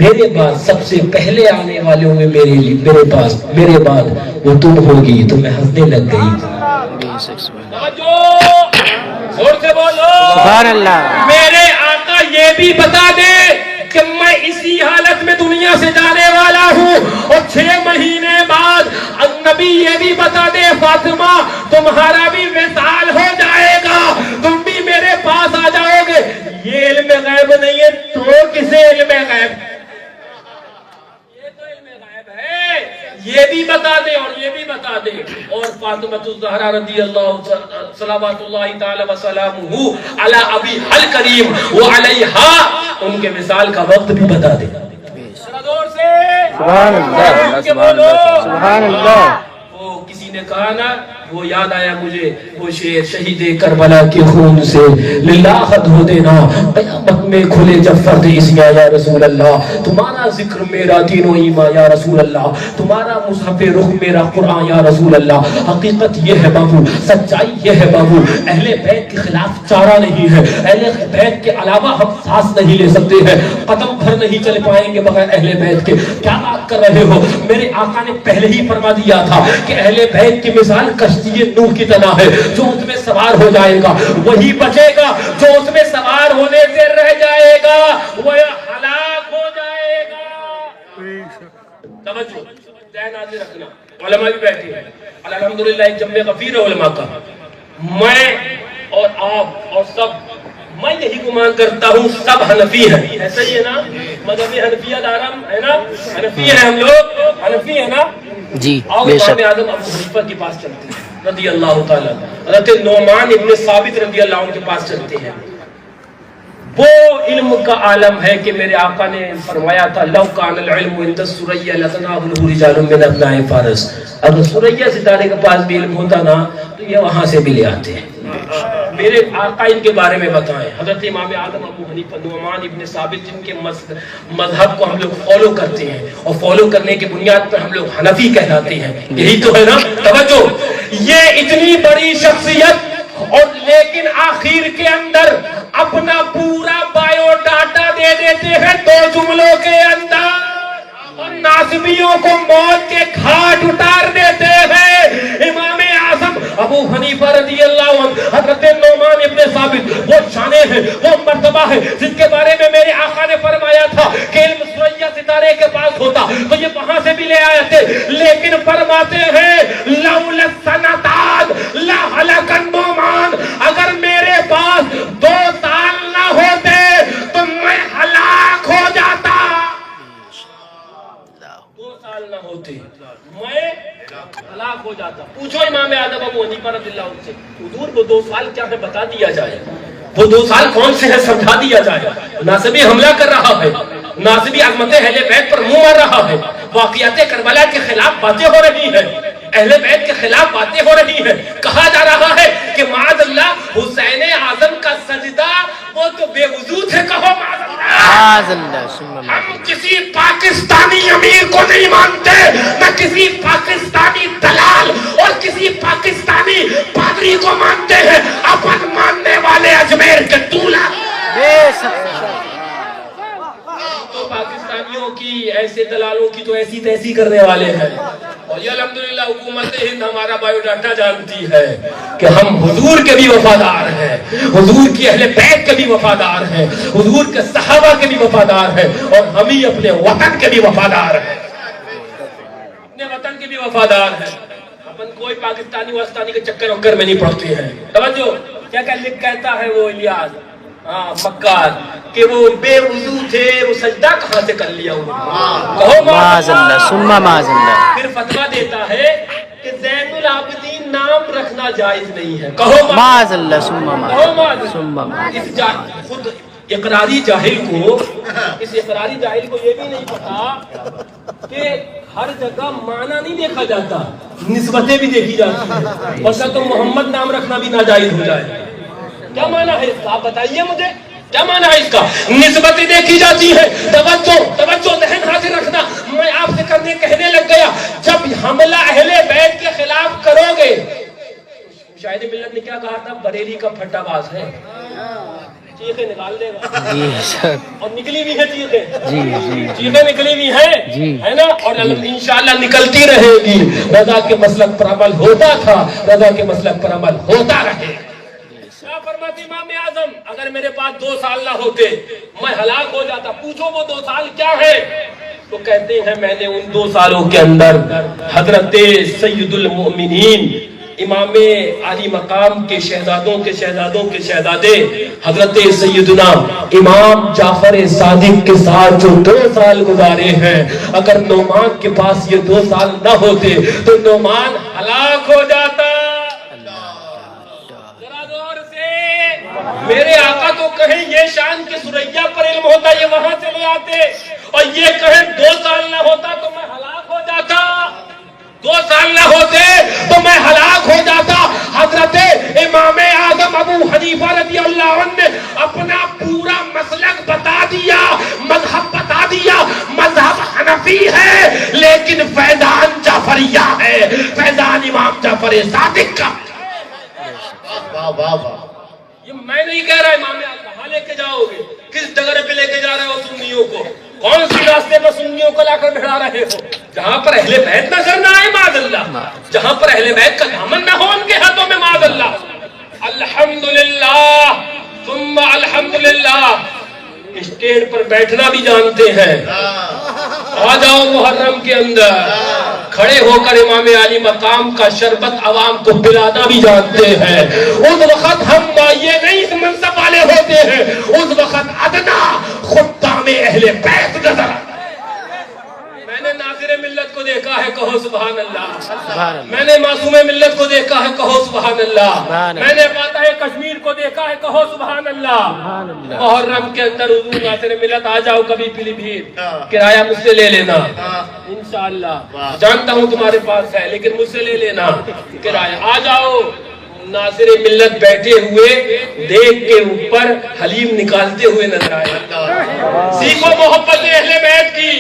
میرے بعد سب سے پہلے آنے والوں میں میرے بعد وہ تم ہوگی. تو میں ہنسنے لگ گئی. زور سے بولو سبحان اللہ. میرے آقا یہ بھی بتا دے کہ میں اسی حالت میں دنیا سے جانے والا ہوں اور 6 مہینے بعد نبی یہ بھی بتا دے فاطمہ تمہارا بھی وصال ہو جائے گا, تم بھی میرے پاس آ جاؤ گے. یہ علم غیب نہیں ہے تو کسے علم غیب؟ یہ تو علم غیب ہے. یہ بھی بتا دے اور یہ بھی بتا دے. اور فاطمہ الزہرا رضی اللہ صلوات اللہ تعالی وسلامہ علی ابی الکریم وعلیہا ان کے وصال کا وقت بھی بتا دے. زور سے سبحان اللہ سبحان اللہ. وہ کسی نے کہا نا وہ یاد آیا مجھے وہ شعر شہید کربلا کے خون سے للہ خط ہو دینا قیامت میں کھلے جب فرد اسیا یا رسول اللہ. تمہارا ذکر میرا دین و ایمان یا رسول اللہ, تمہارا مصحف رخ میرا قرآن یا رسول اللہ. حقیقت یہ ہے بابو, سچائی یہ ہے بابو, اہل بیت کے خلاف چارہ نہیں ہے. اہل بیت کے علاوہ ہم سانس نہیں لے سکتے ہیں, قدم بھر نہیں چل پائیں گے بغیر اہل بیت کے. کیا بات کر رہے ہو؟ میرے آقا نے پہلے ہی فرما دیا تھا کہ اہل بیت کی مثال کشتی نوح کی طرح ہے. جو اس میں سوار ہو جائے گا وہی بچے گا, جو اس میں سوار ہونے سے رہ جائے گا وہ ہلاک ہو جائے گا. توجہ ذہن حاضر رکھنا. علماء بھی بیٹھے ہیں الحمدللہ, ایک جمع غفیر ہے علماء کا. میں اور آپ اور سب میں یہی گمان کرتا ہوں سب حنفی ہیں. ایسا ہی ہے نا؟ مذہب حنفیہ دارم ہے نا, حنفی ہیں ہم لوگ, حنفی ہے نا جی اور بے شک. امام اعظم ابو حنیفہ کے پاس چلتے ہیں رضی اللہ تعالیٰ. حضرت نعمان ابن ثابت رضی اللہ عنہ کے پاس چلتے ہیں. وہ علم کا عالم ہے کہ میرے آقا نے فرمایا تھا لو کان العلم عند الثریا لتناوله رجال من ابناء فارس. اگر ثریا ستارے کے پاس بھی علم ہوتا نا تو یہ وہاں سے بھی لے آتے ہیں. میرے آقا ان کے بارے میں بتائیں. حضرت امام اعظم ابو حنیفہ نعمان ابن ثابت جن کے مذہب کو ہم لوگ فالو کرتے ہیں اور فالو کرنے کی بنیاد پر ہم لوگ حنفی کہلاتے ہیں. یہی تو ہے نا. توجہ, یہ اتنی بڑی شخصیت اور لیکن آخر کے اندر اپنا پورا بایو ڈاٹا دے دیتے ہیں 2 جملوں کے اندر اور ناصبیوں کو موت کے گھاٹ اتار دیتے ہیں. امام اعظم ابو حنیفہ رضی اللہ عنہ, حضرت نعمان ابن ثابت وہ شانیں ہیں, وہ مرتبہ ہے جس کے بارے میں میرے آقا نے فرمایا تھا کہ علم ثریا ستارے کے پاس ہوتا تو یہ وہاں سے بھی لے آئے تھے. لیکن فرماتے ہیں لولا السنتان لہلک النعمان, اگر میرے پاس 2 سال نہ ہوتے تو میں ہلاک ہو جاتا. 2 سال نہ ہوتے میں ہلاک ہو جاتا. پوچھو امام اعظم ابو حنیفہ رضی اللہ عنہ سے حضور وہ 2 سال کیا ہے بتا دیا جائے, وہ 2 سال کون سے ہیں سمجھا دیا جائے. ناصبی حملہ کر رہا ہے, ناصبی عظمت اہل بیت پر منہ مار رہا ہے, واقعات کربلا کے خلاف باتیں ہو رہی ہیں, اہل بیت کے خلاف باتیں ہو رہی ہیں. کہا جا رہا ہے کہ معاذ اللہ حسین اعظم کا سجدہ وہ تو بے وضو تھے. کہو معاذ اللہ. ہم کسی پاکستانی امیر کو نہیں مانتے, نہ کسی پاکستانی دلال اور کسی پاکستانی پادری کو مانتے ہیں. اپن ماننے والے اجمیر کے دولہ تو پاکستانیوں کی ایسے دلالوں کی تو ایسی تیسی کرنے والے ہیں. اور یہ الحمدللہ حکومت ہند ہمارا بایو ڈاٹا جانتی ہے کہ ہم حضور کے بھی وفادار ہیں, حضور کی اہل بیت کے بھی وفادار ہیں, حضور کے صحابہ کے بھی وفادار ہیں, اور ہم ہی اپنے وطن کے بھی وفادار ہیں, اپنے وطن کے بھی وفادار ہیں. اپن کوئی پاکستانی وستانی کے چکر وکر میں نہیں پڑتے ہیں. توجہ, کیا لکھ کہتا ہے وہ الیاس مکار کہ وہ بے وضو تھے, وہ سجدہ کہاں سے کر لیا انہوں. کہو معاذ اللہ ثم معاذ اللہ. پھر فتویٰ دیتا ہے کہ زین العابدین نام رکھنا جائز نہیں ہے. کہو معاذ اللہ ثم معاذ. اس خود اقراری جاہل کو, اس اقراری جاہل کو یہ بھی نہیں پتا کہ ہر جگہ معنی نہیں دیکھا جاتا, نسبتیں بھی دیکھی جاتی ہیں. اور تو محمد نام رکھنا بھی ناجائز ہو جائے. کیا معنی ہے اس کا؟ آپ بتائیے مجھے کیا معنی ہے اس کا؟ نسبتیں دیکھی جاتی ہیں. توجہ ذہن حاضر رکھنا. میں آپ سے کہنے لگ گیا جب حملہ اہل بیت کے خلاف کرو گے. شاہد ملت نے کیا کہا تھا؟ بریلی کا پھٹا باز ہے. چیخیں نکال دے گا. جی سر. اور نکلی بھی ہے چیخیں. جی چیخیں نکلی بھی ہیں ہے نا. اور انشاءاللہ نکلتی رہے گی. رضا کے مسلک پر عمل ہوتا تھا, رضا کے مسلک پر عمل ہوتا رہے. کیا فرماتے امام اعظم؟ اگر میرے پاس 2 سال نہ ہوتے میں ہلاک ہو جاتا. پوچھو وہ 2 سال کیا ہے؟ تو کہتے ہیں میں نے ان 2 سالوں کے اندر حضرت سید المؤمنین امام علی مقام کے شہزادوں کے شہزادے حضرت سیدنا امام جعفر صادق کے ساتھ جو 2 سال گزارے ہیں, اگر نعمان کے پاس یہ 2 سال نہ ہوتے تو نعمان ہلاک ہو جاتا. ذرا غور سے میرے آقا تو کہیں یہ شان کی سریا پر علم ہوتا یہ وہاں چلے آتے, اور یہ کہیں 2 سال نہ ہوتا تو میں ہلاک ہو جاتا. 2 سال نہ ہوتے تو میں ہلاک ہو جاتا. حضرت امام اعظم ابو حنیفہ رضی اللہ عنہ نے اپنا پورا مسلک بتا دیا, مذہب بتا دیا. مذہب حنفی ہے لیکن فیضان جعفریہ ہے, فیضان امام جعفر صادق کا. واہ واہ واہ. یہ میں نہیں کہہ رہا امام اعظم. کہاں لے کے جاؤ گے؟ کس جگہ پہ لے کے جا رہے ہو سنیوں کو؟ کون سی راستے پر سنیوں کو لا کر بھڑا رہے ہو؟ جہاں پر اہل بیت نظر نہ آئے معاذ اللہ, جہاں پر اہل بیت کا دامن نہ ہو ان کے ہاتھوں میں معاذ اللہ. الحمدللہ ثم الحمدللہ. اسٹیج پر بیٹھنا بھی جانتے ہیں. آ جاؤ محرم کے اندر کھڑے ہو کر امام علی مقام کا شربت عوام کو پلانا بھی جانتے ہیں. اس وقت ہم یہ نہیں اس منصب والے ہوتے ہیں, اس وقت ادنا خدام اہل بیت نظر. میں نے ناظر ملت کو دیکھا ہے, کہو سبحان اللہ. میں نے معصوم ملت کو دیکھا ہے, کہو سبحان اللہ. میں نے فاتح کشمیر کو دیکھا ہے, کہو سبحان اللہ. محرم کے اندر حضور ناظر ملت آ جاؤ کبھی پیلی بھیت, کرایہ مجھ سے لے لینا انشاءاللہ. جانتا ہوں تمہارے پاس ہے لیکن مجھ سے لے لینا کرایہ. آ جاؤ. ناظر ملت بیٹھے ہوئے دیکھ کے اوپر حلیم نکالتے ہوئے نظر آئے. سیکھو محبت اہل بیت کی,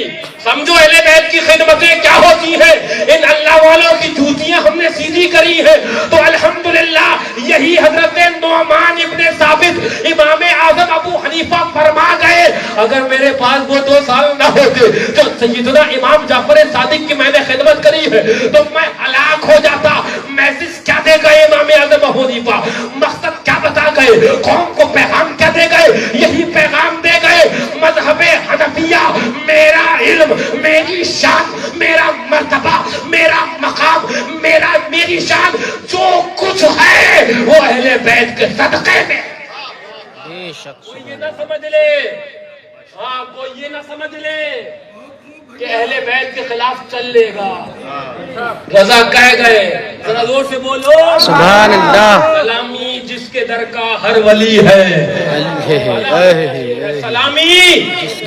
سمجھو اہل بیت کی خدمتیں کیا ہوتی ہیں. ان اللہ والوں کی جوتیاں ہم نے سیدھی کری ہیں تو الحمدللہ یہی حضرت نعمان ابن ثابت امام اعظم ابو حنیفہ فرما گئے اگر میرے پاس وہ 2 سال نہ ہوتے جو سیدنا امام جعفر صادق کی میں نے خدمت کری ہے تو میں ہلاک ہو جاتا. میسج کیا دے گئے امام اعظم ابو حنیفہ؟ مقصد کیا بتا گئے؟ قوم کو پیغام کیا دے گئے؟ یہی پیغام دے گئے مذہب حنفیہ میرا علم, میری شان, میرا مرتبہ, میرا مقام, میری شان جو کچھ ہے وہ اہل بیت کے صدقے میں. کوئی یہ نہ سمجھ لے, ہاں کوئی یہ نہ سمجھ لے کہ اہل بیت کے خلاف چل لے گا. رضا کہہ گئے, ذرا زور سے بولو سبحان اللہ. سلامی جس کے در کا ہر ولی ہے, سلامی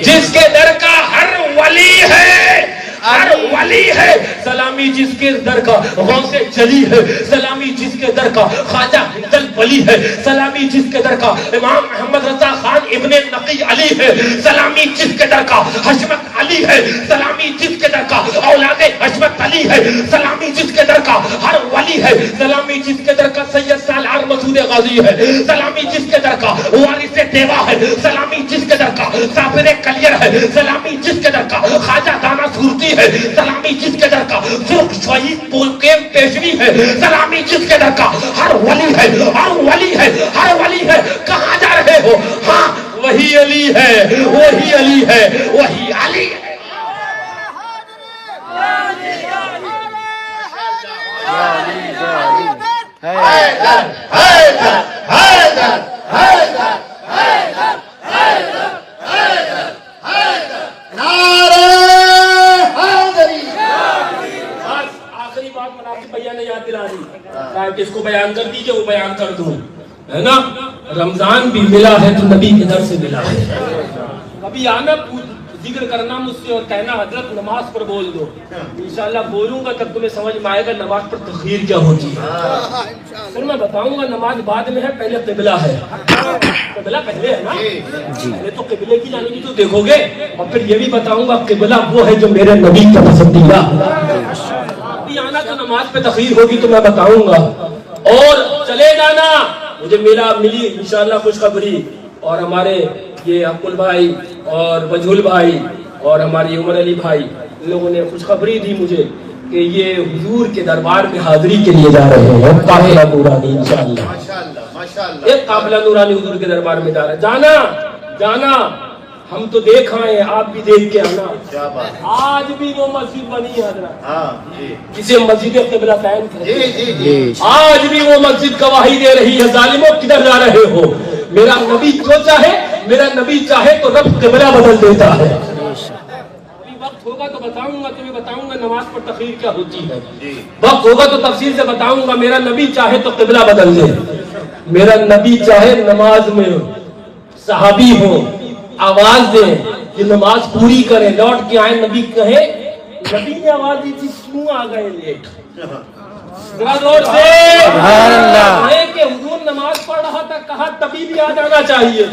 جس کے در کا ہر ولی ہے, ہر ولی ہے. سلامی جس کے در کا غوث جلی ہے, سلامی جس کے در کا خواجہ حنظل ولی ہے, سلامی جس کے در کا امام محمد رضا خان ابن نقی علی ہے, سلامی جس کے در کا حشمت علی ہے, سلامی جس کے در کا اولاد حشمت علی ہے, سلامی جس کے در کا ہر ولی ہے, سلامی جس کے در کا سید سالار مسعود غازی ہے, سلامی جس کے در کا وارث دیوا ہے, سلامی جس کے در کا صابر کلیر ہے, سلامی جس کے در کا خواجہ دانا صورتی ہے, سلامی جس کے در کا سرخ شہید پولکیم پیشوی ہے, سلامی جس کے در کا ہر ولی ہے, ہر ولی ہے, ہر ولی ہے. کہاں جا رہے ہو؟ ہاں وہی علی ہے, وہی علی ہے, وہی علی ہے. حیدر حیدر حیدر حیدر حیدر حیدر حیدر حیدر. نعرہ حیدری. آخری بات مناسب بھیا نے یاد دلا دی تاکہ اس کو بیان کر دیجئے, وہ بیان کر دوں ہے نا. رمضان بھی ملا ہے تو نبی کے در سے ملا ہے. ابھی آنا ذکر کرنا مجھ سے اور کہنا حضرت نماز پر بول دو. انشاءاللہ بولوں گا تب تمہیں سمجھ میں آئے گا نماز پر تخیر کیا ہوتی ہے. پھر میں بتاؤں گا نماز بعد میں ہے, پہلے قبلہ ہے. قبلہ پہلے ہے نا, پہلے تو قبلے کی جانب تو دیکھو گے, اور پھر یہ بھی بتاؤں گا قبلہ وہ ہے جو میرے نبی کا پسندیدہ. ابھی آنا تو نماز پہ تخیر ہوگی تو میں بتاؤں گا. اور چلے جانا, مجھے ملی انشاءاللہ خوشخبری, اور ہمارے یہ اکل بھائی اور وجہل بھائی اور ہماری عمر علی بھائی, ان لوگوں نے خوشخبری دی مجھے کہ یہ حضور کے دربار میں حاضری کے لیے جا رہے ہیں. قافلہ نورانی انشاءاللہ, ایک قافلہ نورانی حضور کے دربار میں جا رہا ہے. جانا ہم تو دیکھ آئے ہیں, آپ بھی دیکھ کے آنا. آج بھی وہ مسجد بنی ہے حضرت, جسے مسجد قبلتین کہتے ہیں. آج بھی وہ مسجد گواہی دے رہی ہے, ظالموں کدھر جا رہے ہو. میرا نبی جو چاہے, میرا نبی چاہے تو رب قبلہ بدل دیتا ہے. ابھی وقت ہوگا تو بتاؤں گا, تمہیں بتاؤں گا نماز پر تخیر کیا ہوتی ہے. وقت ہوگا تو تفصیل سے بتاؤں گا. میرا نبی چاہے تو قبلہ بدل دے. میرا نبی چاہے نماز میں صحابی ہو آواز دیں کہ نماز پوری کریں, لوٹ کے آئے, نبی کہے نبی نے آواز دی تھی کیوں آ گئے لیٹ. ذرا زور سے سبحان اللہ, کہ حضور نماز پڑھ رہا تھا, کہا تبھی بھی آ جانا چاہیے.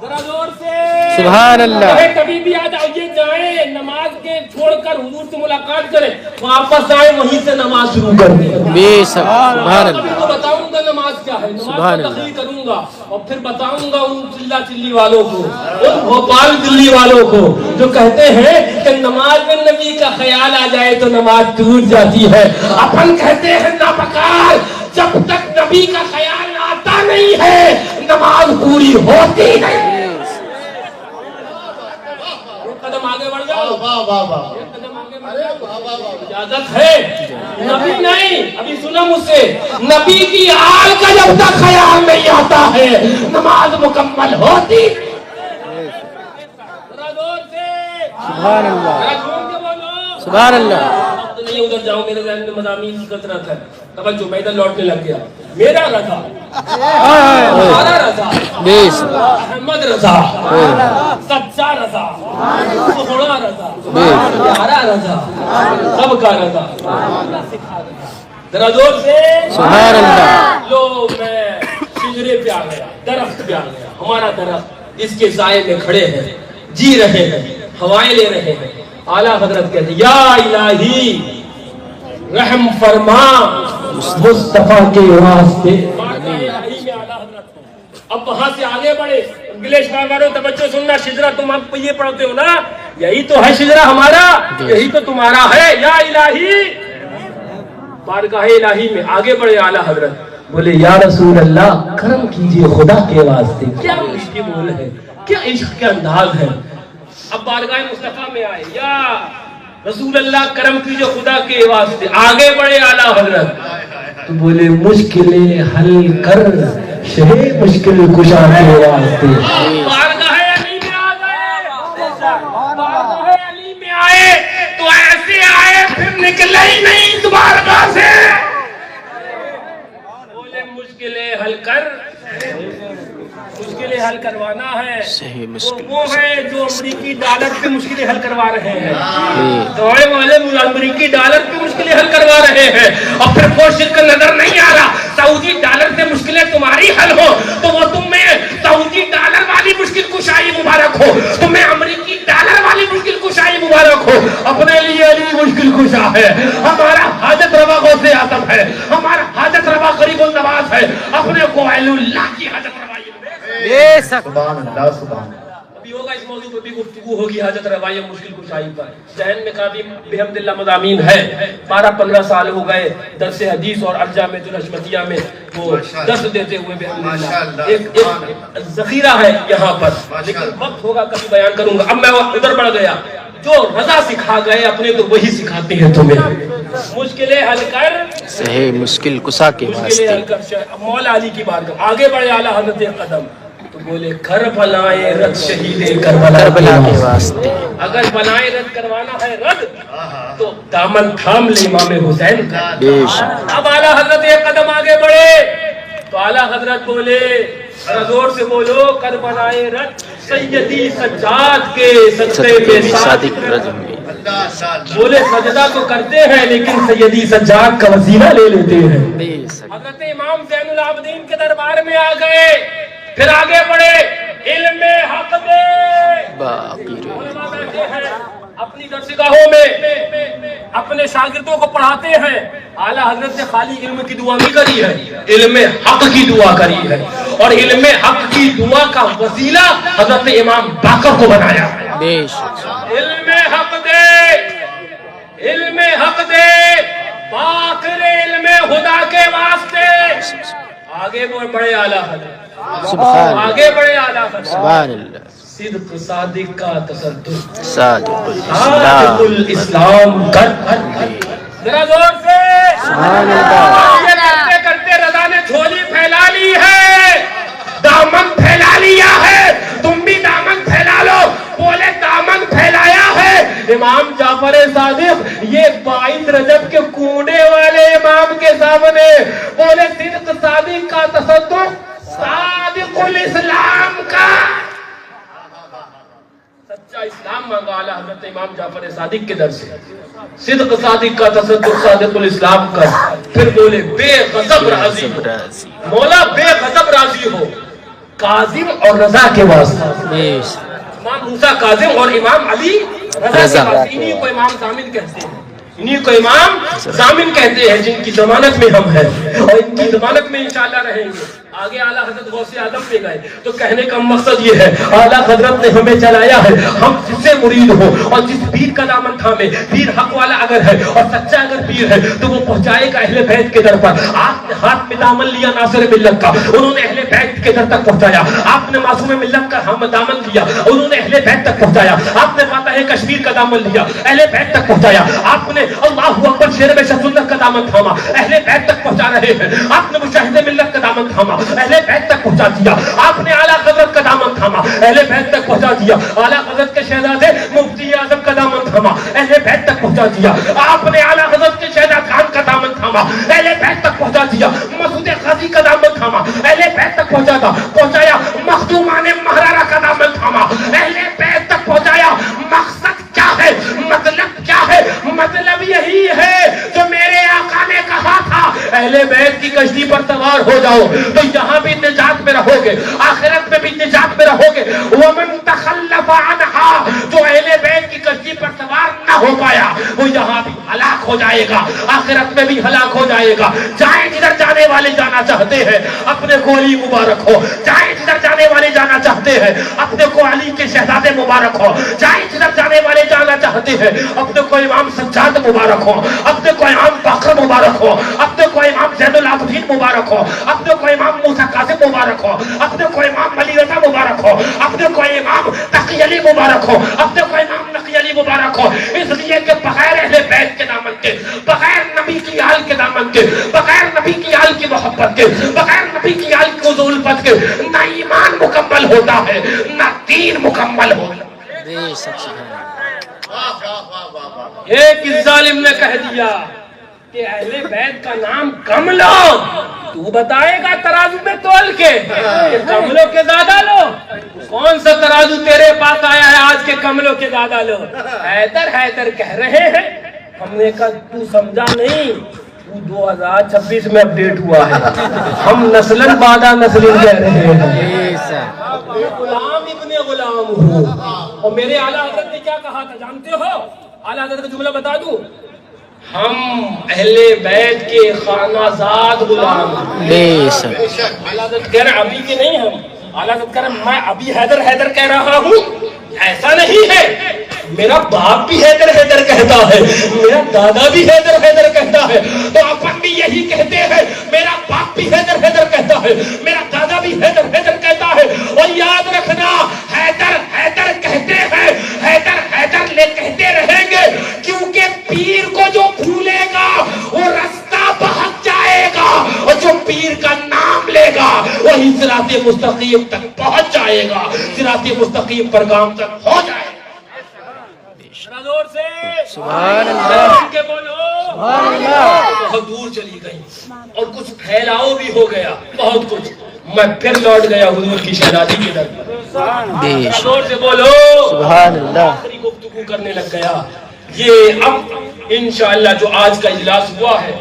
ذرا زور سے سبحان اللہ, کبھی بھی آ جائیے, جائیں نماز کے چھوڑ کر حضور سے ملاقات کریں, واپس آئیں وہیں سے نماز شروع کر دیں. سبحان اللہ, تو بتاؤں گا نماز کیا ہے, نماز کو تقریر کروں گا, اور پھر بتاؤں گا ان چلا چلی والوں کو, ان بھوپال دلی والوں کو جو کہتے ہیں کہ نماز میں نبی کا خیال آ جائے تو نماز ٹوٹ جاتی ہے. اپن کہتے ہیں ناپکار, جب تک نبی کا خیال آتا نہیں ہے نماز پوری ہوتی نہیں. ایک قدم آگے بڑھ جاؤ, ایک قدم آگے بڑھ جاؤ, اجازت ہے. نبی نہیں, ابھی سنا مجھ سے, نبی کی آل کا جب تک خیال نہیں آتا ہے نماز مکمل ہوتی. سبحان اللہ, سبحان اللہ. نہیں ادھر جاؤں, میرے ذہن میں مضامین کی کثرت ہے. توجہ, میں ادھر لوٹنے لگ گیا. میرا رضا, ہمارا رضا, احمد رضا, سچا رضا, تھوڑا رضا, پیارا رضا, سب کا رضا. ذرا زور سے سبحان اللہ. لو میں شجرے پہ آ گیا, درخت پہ آ گیا. ہمارا درخت اس کے سائے میں کھڑے ہیں, جی رہے ہیں, ہوائیں لے رہے ہیں. اعلیٰ حضرت کہتے ہیں یا الہی رحم فرما مصطفیٰ کے واسطے. اب وہاں سے آگے بڑھے. انگلش کاغذوں توجہ سننا, شجرا تم آپ یہ پڑھتے ہو نا, یہی تو ہے شجرا ہمارا, یہی تو تمہارا ہے. یا الہی, بارگاہ الہی میں آگے بڑھے اعلیٰ حضرت, بولے یا رسول اللہ کرم کیجئے خدا کے واسطے. کیا عشق بول ہے, کیا عشق کا انداز ہے. اب بارگاہ مصطفیٰ میں آئے, یا رسول اللہ کرم کیجئے خدا کے واسطے. آگے بڑھے اعلیٰ حضرت, تو بولے مشکلیں حل کر شہ مشکل کشا کے واسطے. بارگاہ علی میں آ گئے, بارگاہ علی میں آئے تو ایسے آئے پھر نکلے ہی نہیں اس بارگاہ سے. بولے مشکلیں حل کر, مشکلیں حل کروانا ہے. وہ ہے جو امریکی ڈالر پہ مشکلیں حل کروا رہے ہیں, دوڑے والے امریکی ڈالر پہ مشکلیں حل کروا رہے ہیں. اور پھر کوشش کا نظر نہیں آ رہا سعودی ڈالر سے مشکلیں تمہاری حل ہو تو وہ تمہیں سعودی ڈالر والی مشکل کشائی مبارک ہو, تمہیں امریکی ڈالر والی مشکل کشائی مبارک ہو. اپنے لیے علی مشکل کشا ہے, ہمارا حاجت روا غوث اعظم ہے, ہمارا حاجت روا قریب النواز ہے, اپنے کو اللہ کی حاجت روائی. سبحان اللہ, سبحان اللہ. ابھی ہوگا اس موضوع پہ بھی گفتگو ہوگی حاجت روائی مشکل کشائی پر. ذہن میں کافی بحمد اللہ مضامین ہے. 12-15 سال ہو گئے درس حدیث اور ارجاء میں الحشمتیہ میں وہ درس دیتے ہوئے بحمد اللہ. ایک ذخیرہ ہے یہاں پر, لیکن وقت ہوگا کبھی بیان کروں گا. اب میں ادھر بڑھ گیا. جو رضا سکھا گئے اپنے تو وہی سکھاتے ہیں تمہیں. مشکلیں حل کر صحیح مشکل کسا کے واسطے. مولا علی کی بات کر. آگے بڑھے اعلیٰ حضرت ایک قدم, تو بولے کربلائے رد شہید کربلا کے واسطے. اگر بلائے رد کروانا ہے رد تو دامن تھام لے امام حسین کا. اب اعلیٰ حضرت ایک قدم آگے بڑھے تو اعلیٰ حضرت بولے، زور سے بولو، کر بنائے رت سیدی سجاد کے سجدے میں صادق رجم میں بولے سجدہ تو کرتے ہیں لیکن سیدی سجاد کا وسیلہ لے لیتے ہیں۔ بے شک حضرت امام زین العابدین کے دربار میں آ گئے، پھر آگے بڑھے، علم حق دے باقی رہے علماء بیٹھے ہیں اپنی درسگاہوں میں اپنے شاگردوں کو پڑھاتے ہیں۔ اعلیٰ حضرت نے خالی علم کی دعا نہیں کری ہے، علم حق کی دعا کری ہے، اور علم حق کی دعا کا وسیلہ حضرت امام باقر کو بنایا ہے۔ بے شک علم حق دے، علم حق دے باقر علم خدا کے واسطے۔ آگے بڑھے اعلیٰ حضرت، سبحان اللہ آگے بڑھے اعلیٰ حضرت، سبحان اللہ صدق صادق کا تصدق، صادق صادق الاسلام الاسلام کر ذرا زور سے سبحان اللہ یہ کرتے کرتے رضا نے جھولی پھیلا لی ہے، دامن پھیلا لیا ہے، تم بھی دامن پھیلا لو۔ بولے دامن پھیلایا ہے امام جعفر صادق، یہ 22 رجب کے کونے والے امام کے سامنے بولے صدق صادق کا تصدق، صادق الاسلام کا سچا اسلام مانگا اعلیٰ حضرت امام جعفر صادق کے در سے، صدق صادق کا تصدق صادق الاسلام کا۔ پھر بولے بے غضب راضی ہو، مولا بے غضب راضی ہو، کاظم اور رضا کے واسطے۔ بے شک امام موسیٰ کاظم اور امام علی رضا کے واسطے، انہی کو امام ضامن کہتے ہیں، انہی کو امام ضامن کہتے ہیں جن کی ضمانت میں ہم ہیں اور ان کی ضمانت میں انشاءاللہ رہیں گے۔ آگے اعلیٰ حضرت غوث اعظم پہ گئے تو کہنے کا مقصد یہ ہے اعلیٰ حضرت نے ہمیں چلایا ہے، ہم جس سے مرید ہو اور جس پیر کا دامن تھامے، پیر حق والا اگر ہے اور سچا اگر پیر ہے تو وہ پہنچائے گا اہل بیت کے در پر۔ آپ نے ہاتھ میں دامن لیا ناصر ملت کا، انہوں نے اہل بیت کے در تک پہنچایا۔ آپ نے معصوم ملت کا دامن لیا، انہوں نے اہل بیت تک پہنچایا۔ آپ نے فاتح کشمیر کا دامن لیا، اہل بیت تک پہنچایا۔ آپ نے اللہ اکبر شیر میں سنت کا دامن تھاما، اہل بیت تک پہنچا رہے ہیں۔ آپ نے مشاہد ملت کا دامن تھاما، اہل بیت تک پہنچا دیا۔ آپ نے اعلیٰ حضرت کا دامن تھاما، اہل بیت تک پہنچا دیا۔ اعلیٰ حضرت کے شہزادے مفتی اعظم کا دامن تھاما، اہل بیت تک پہنچا دیا۔ آپ نے اعلیٰ حضرت کے شہزاد خان کا دامن تھاما، اہل بیت تک پہنچا دیا۔ مسعود قاضی کا دامن تھاما، اہل بیت تک پہنچایا۔ مخدومان مہرارہ کا دامن تھاما، اہل بیت تک پہنچایا۔ مقصد کیا ہے؟ مطلب کیا ہے؟ مطلب یہی ہے جو میرے آقا نے کہا تھا، اہل بیت کی کشتی پر سوار ہو جاؤ تو یہاں بھی نجات میں رہو گے، آخرت میں بھی نجات میں رہو گے۔ ومن تخلف عنہا، جو اہل بیت کی کشتی پر سوار نہ ہو پایا وہ یہاں بھی ہلاک ہو جائے گا، آخرت میں بھی ہلاک ہو جائے گا۔ جائیں جدھر جانے والے جانا چاہتے ہیں اپنے کو علی مبارک ہو، جائیں جدھر جانے والے جانا چاہتے ہیں اپنے کو علی کے شہزادے مبارک ہو، جائیں جدھر جانے والے جانا چاہتے ہیں اپنے کو امام سجاد مبارک ہو، اپنے کو امام باقر مبارک ہو، اپنے کو امام زین العابدین مبارک ہو، اپنے کو امام موسیٰ کاظم مبارک ہو، اپنے کو امام علی رضا مبارک ہو، اپنے کو امام تقی علی مبارک ہو، اپنے کو امام نقی علی مبارک ہو۔ اس لیے کہ بغیر اہل بیت کے دامن کے، بغیر نبی کی آل کے دامن کے، بغیر نبی کی آل کی محبت کے، بغیر نبی کی آل کی حضور الفت کے نہ ایمان مکمل ہوتا ہے نہ دین مکمل ہوتا ہے۔ بے شک سبحان اللہ ایک ظالم نے کہہ دیا کہ اہل بیت کا نام کم لو، تو بتائے گا ترازو میں تول کے کہ کم لو کے زیادہ لو؟ کون سا ترازو تیرے پاس آیا ہے آج کے کم لو کے زیادہ لو؟ حیدر کہہ رہے ہیں۔ ہم نے کہا تو سمجھا نہیں، تو 2026 میں اپڈیٹ ہوا ہے، ہم نسلن بعد نسلن کہہ رہے ہیں۔ غلام ابن غلام ہوں۔ اور میرے اعلیٰ حضرت نے کیا کہا تھا جانتے ہو؟ اعلیٰ حضرت کا جملہ بتا دوں، ہم اہل بیت کے خانہ زاد غلام ہیں۔ بے شک اعلیٰ حضرت کہہ رہے ابھی کے نہیں ہم، اعلیٰ حضرت کہہ رہے میں ابھی حیدر کہہ رہا ہوں، ایسا نہیں ہے، میرا باپ بھی حیدر کہتا ہے، میرا دادا بھی حیدر کہتا ہے، تو اپن بھی یہی کہتے ہیں، میرا باپ بھی حیدر کہتا ہے، میرا دادا بھی حیدر کہتا ہے۔ اور یاد رکھنا حیدر کہتے ہیں، حیدر لے کہتے رہیں گے، کیونکہ پیر کو جو بھولے گا وہ رستہ بہت جائے گا، اور جو پیر کا نام لے گا وہی صراط مستقیم تک پہنچ جائے گا، صراط مستقیم پر کام تک ہو جائے گا۔ زور سے سبحان اللہ کے بولو بہت دور چلی گئی اور کچھ پھیلاؤ بھی ہو گیا بہت کچھ. میں پھر لوٹ گیا حضور کی شہزادی کے در پر. زور سے بولو سبحان اللہ. آخری گفتگو کرنے لگ گیا. یہ اب انشاءاللہ جو آج کا اجلاس ہوا ہے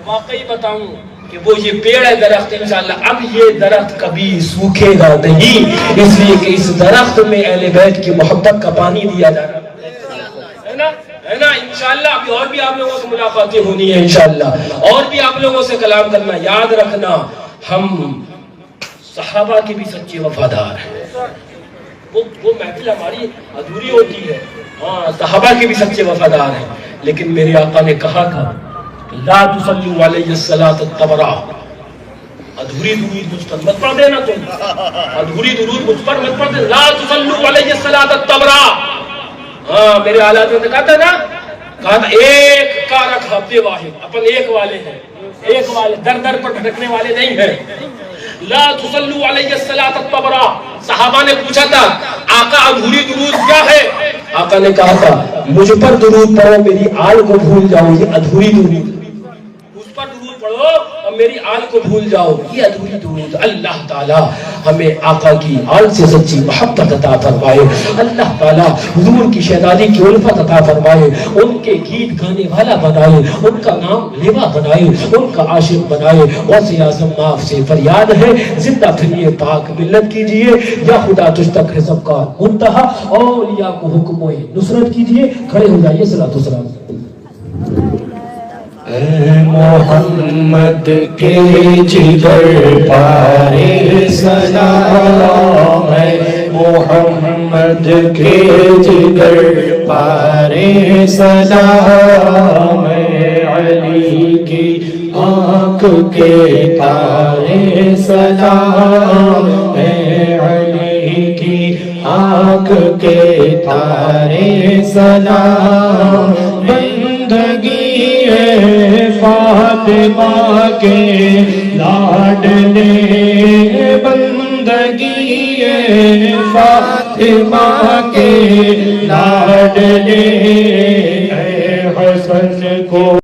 واقعی بتاؤں کہ وہ یہ پیڑ ہے درخت انشاءاللہ اب یہ درخت کبھی سوکھے گا نہیں, اس لیے کہ اس درخت میں اہل بیت کی محبت کا پانی دیا جا رہا ہے نا. انشاءاللہ ابھی اور بھی آپ لوگوں سے ملاقاتیں ہونی ہے انشاءاللہ, اور بھی آپ لوگوں سے کلام کرنا. یاد رکھنا ہم صحابہ کے بھی سچے وفادار ہیں. وہ محفل ہماری ادھوری ہوتی ہے, ہاں صحابہ کے بھی سچے وفادار ہیں. لیکن میرے آقا نے کہا تھا لا تصلوا علی الصلاۃ الطبرا, ادھوری درود مجھ پر مت پڑھ دینا تم, ادھوری درود مجھ پر مت پڑھ دینا. لا تصلوا علی الصلاۃ الطبرا. ہاں میرے حالات میں کہا تھا نا, کہا تھا ایک کا رکھ ہفتے واحد, اپن ایک والے ہیں, ایک والے در در پر بھٹکنے والے نہیں ہیں. لا تصلوا علی الصلاۃ الطبرا. صحابہ نے پوچھا تھا آقا ادھوری درود کیا ہے؟ آقا نے کہا تھا مجھ پر درود پڑھو میری آل کو بھول جاؤ, یہ ادھوری درود. اس پر درود پڑھو اور میری آل کو بھول جاؤ, یہ ادھوری درود. اللہ تعالی ہمیں آقا کی آل سے سچی محبت عطا فرمائے. اللہ تعالی حضور کی شہزادی کی الفت عطا فرمائے, ان کے گیت گانے والا بنائے, ان کا نام لیوا بنائے, ان کا عاشق بنائے. غوث اعظم آپ سے فریاد ہے زندہ پھریے پاک ملت کیجئے, یا خدا تجھ تک رزق کا منتہا, اولیاء کو حکم و نصرت کیجئے. کھڑے ہو جائیے صلاۃ و سلام. اے محمد کے جگر پارے سلام, اے محمد کے جگر پارے سلام, اے علی کی آنکھ کے تارے سلام, اے علی کی آنکھ کے تارے سلام. بندگی فاطمہ کے لاڈلے, بندگی فاطمہ کے لاڈلے, اے حسن کو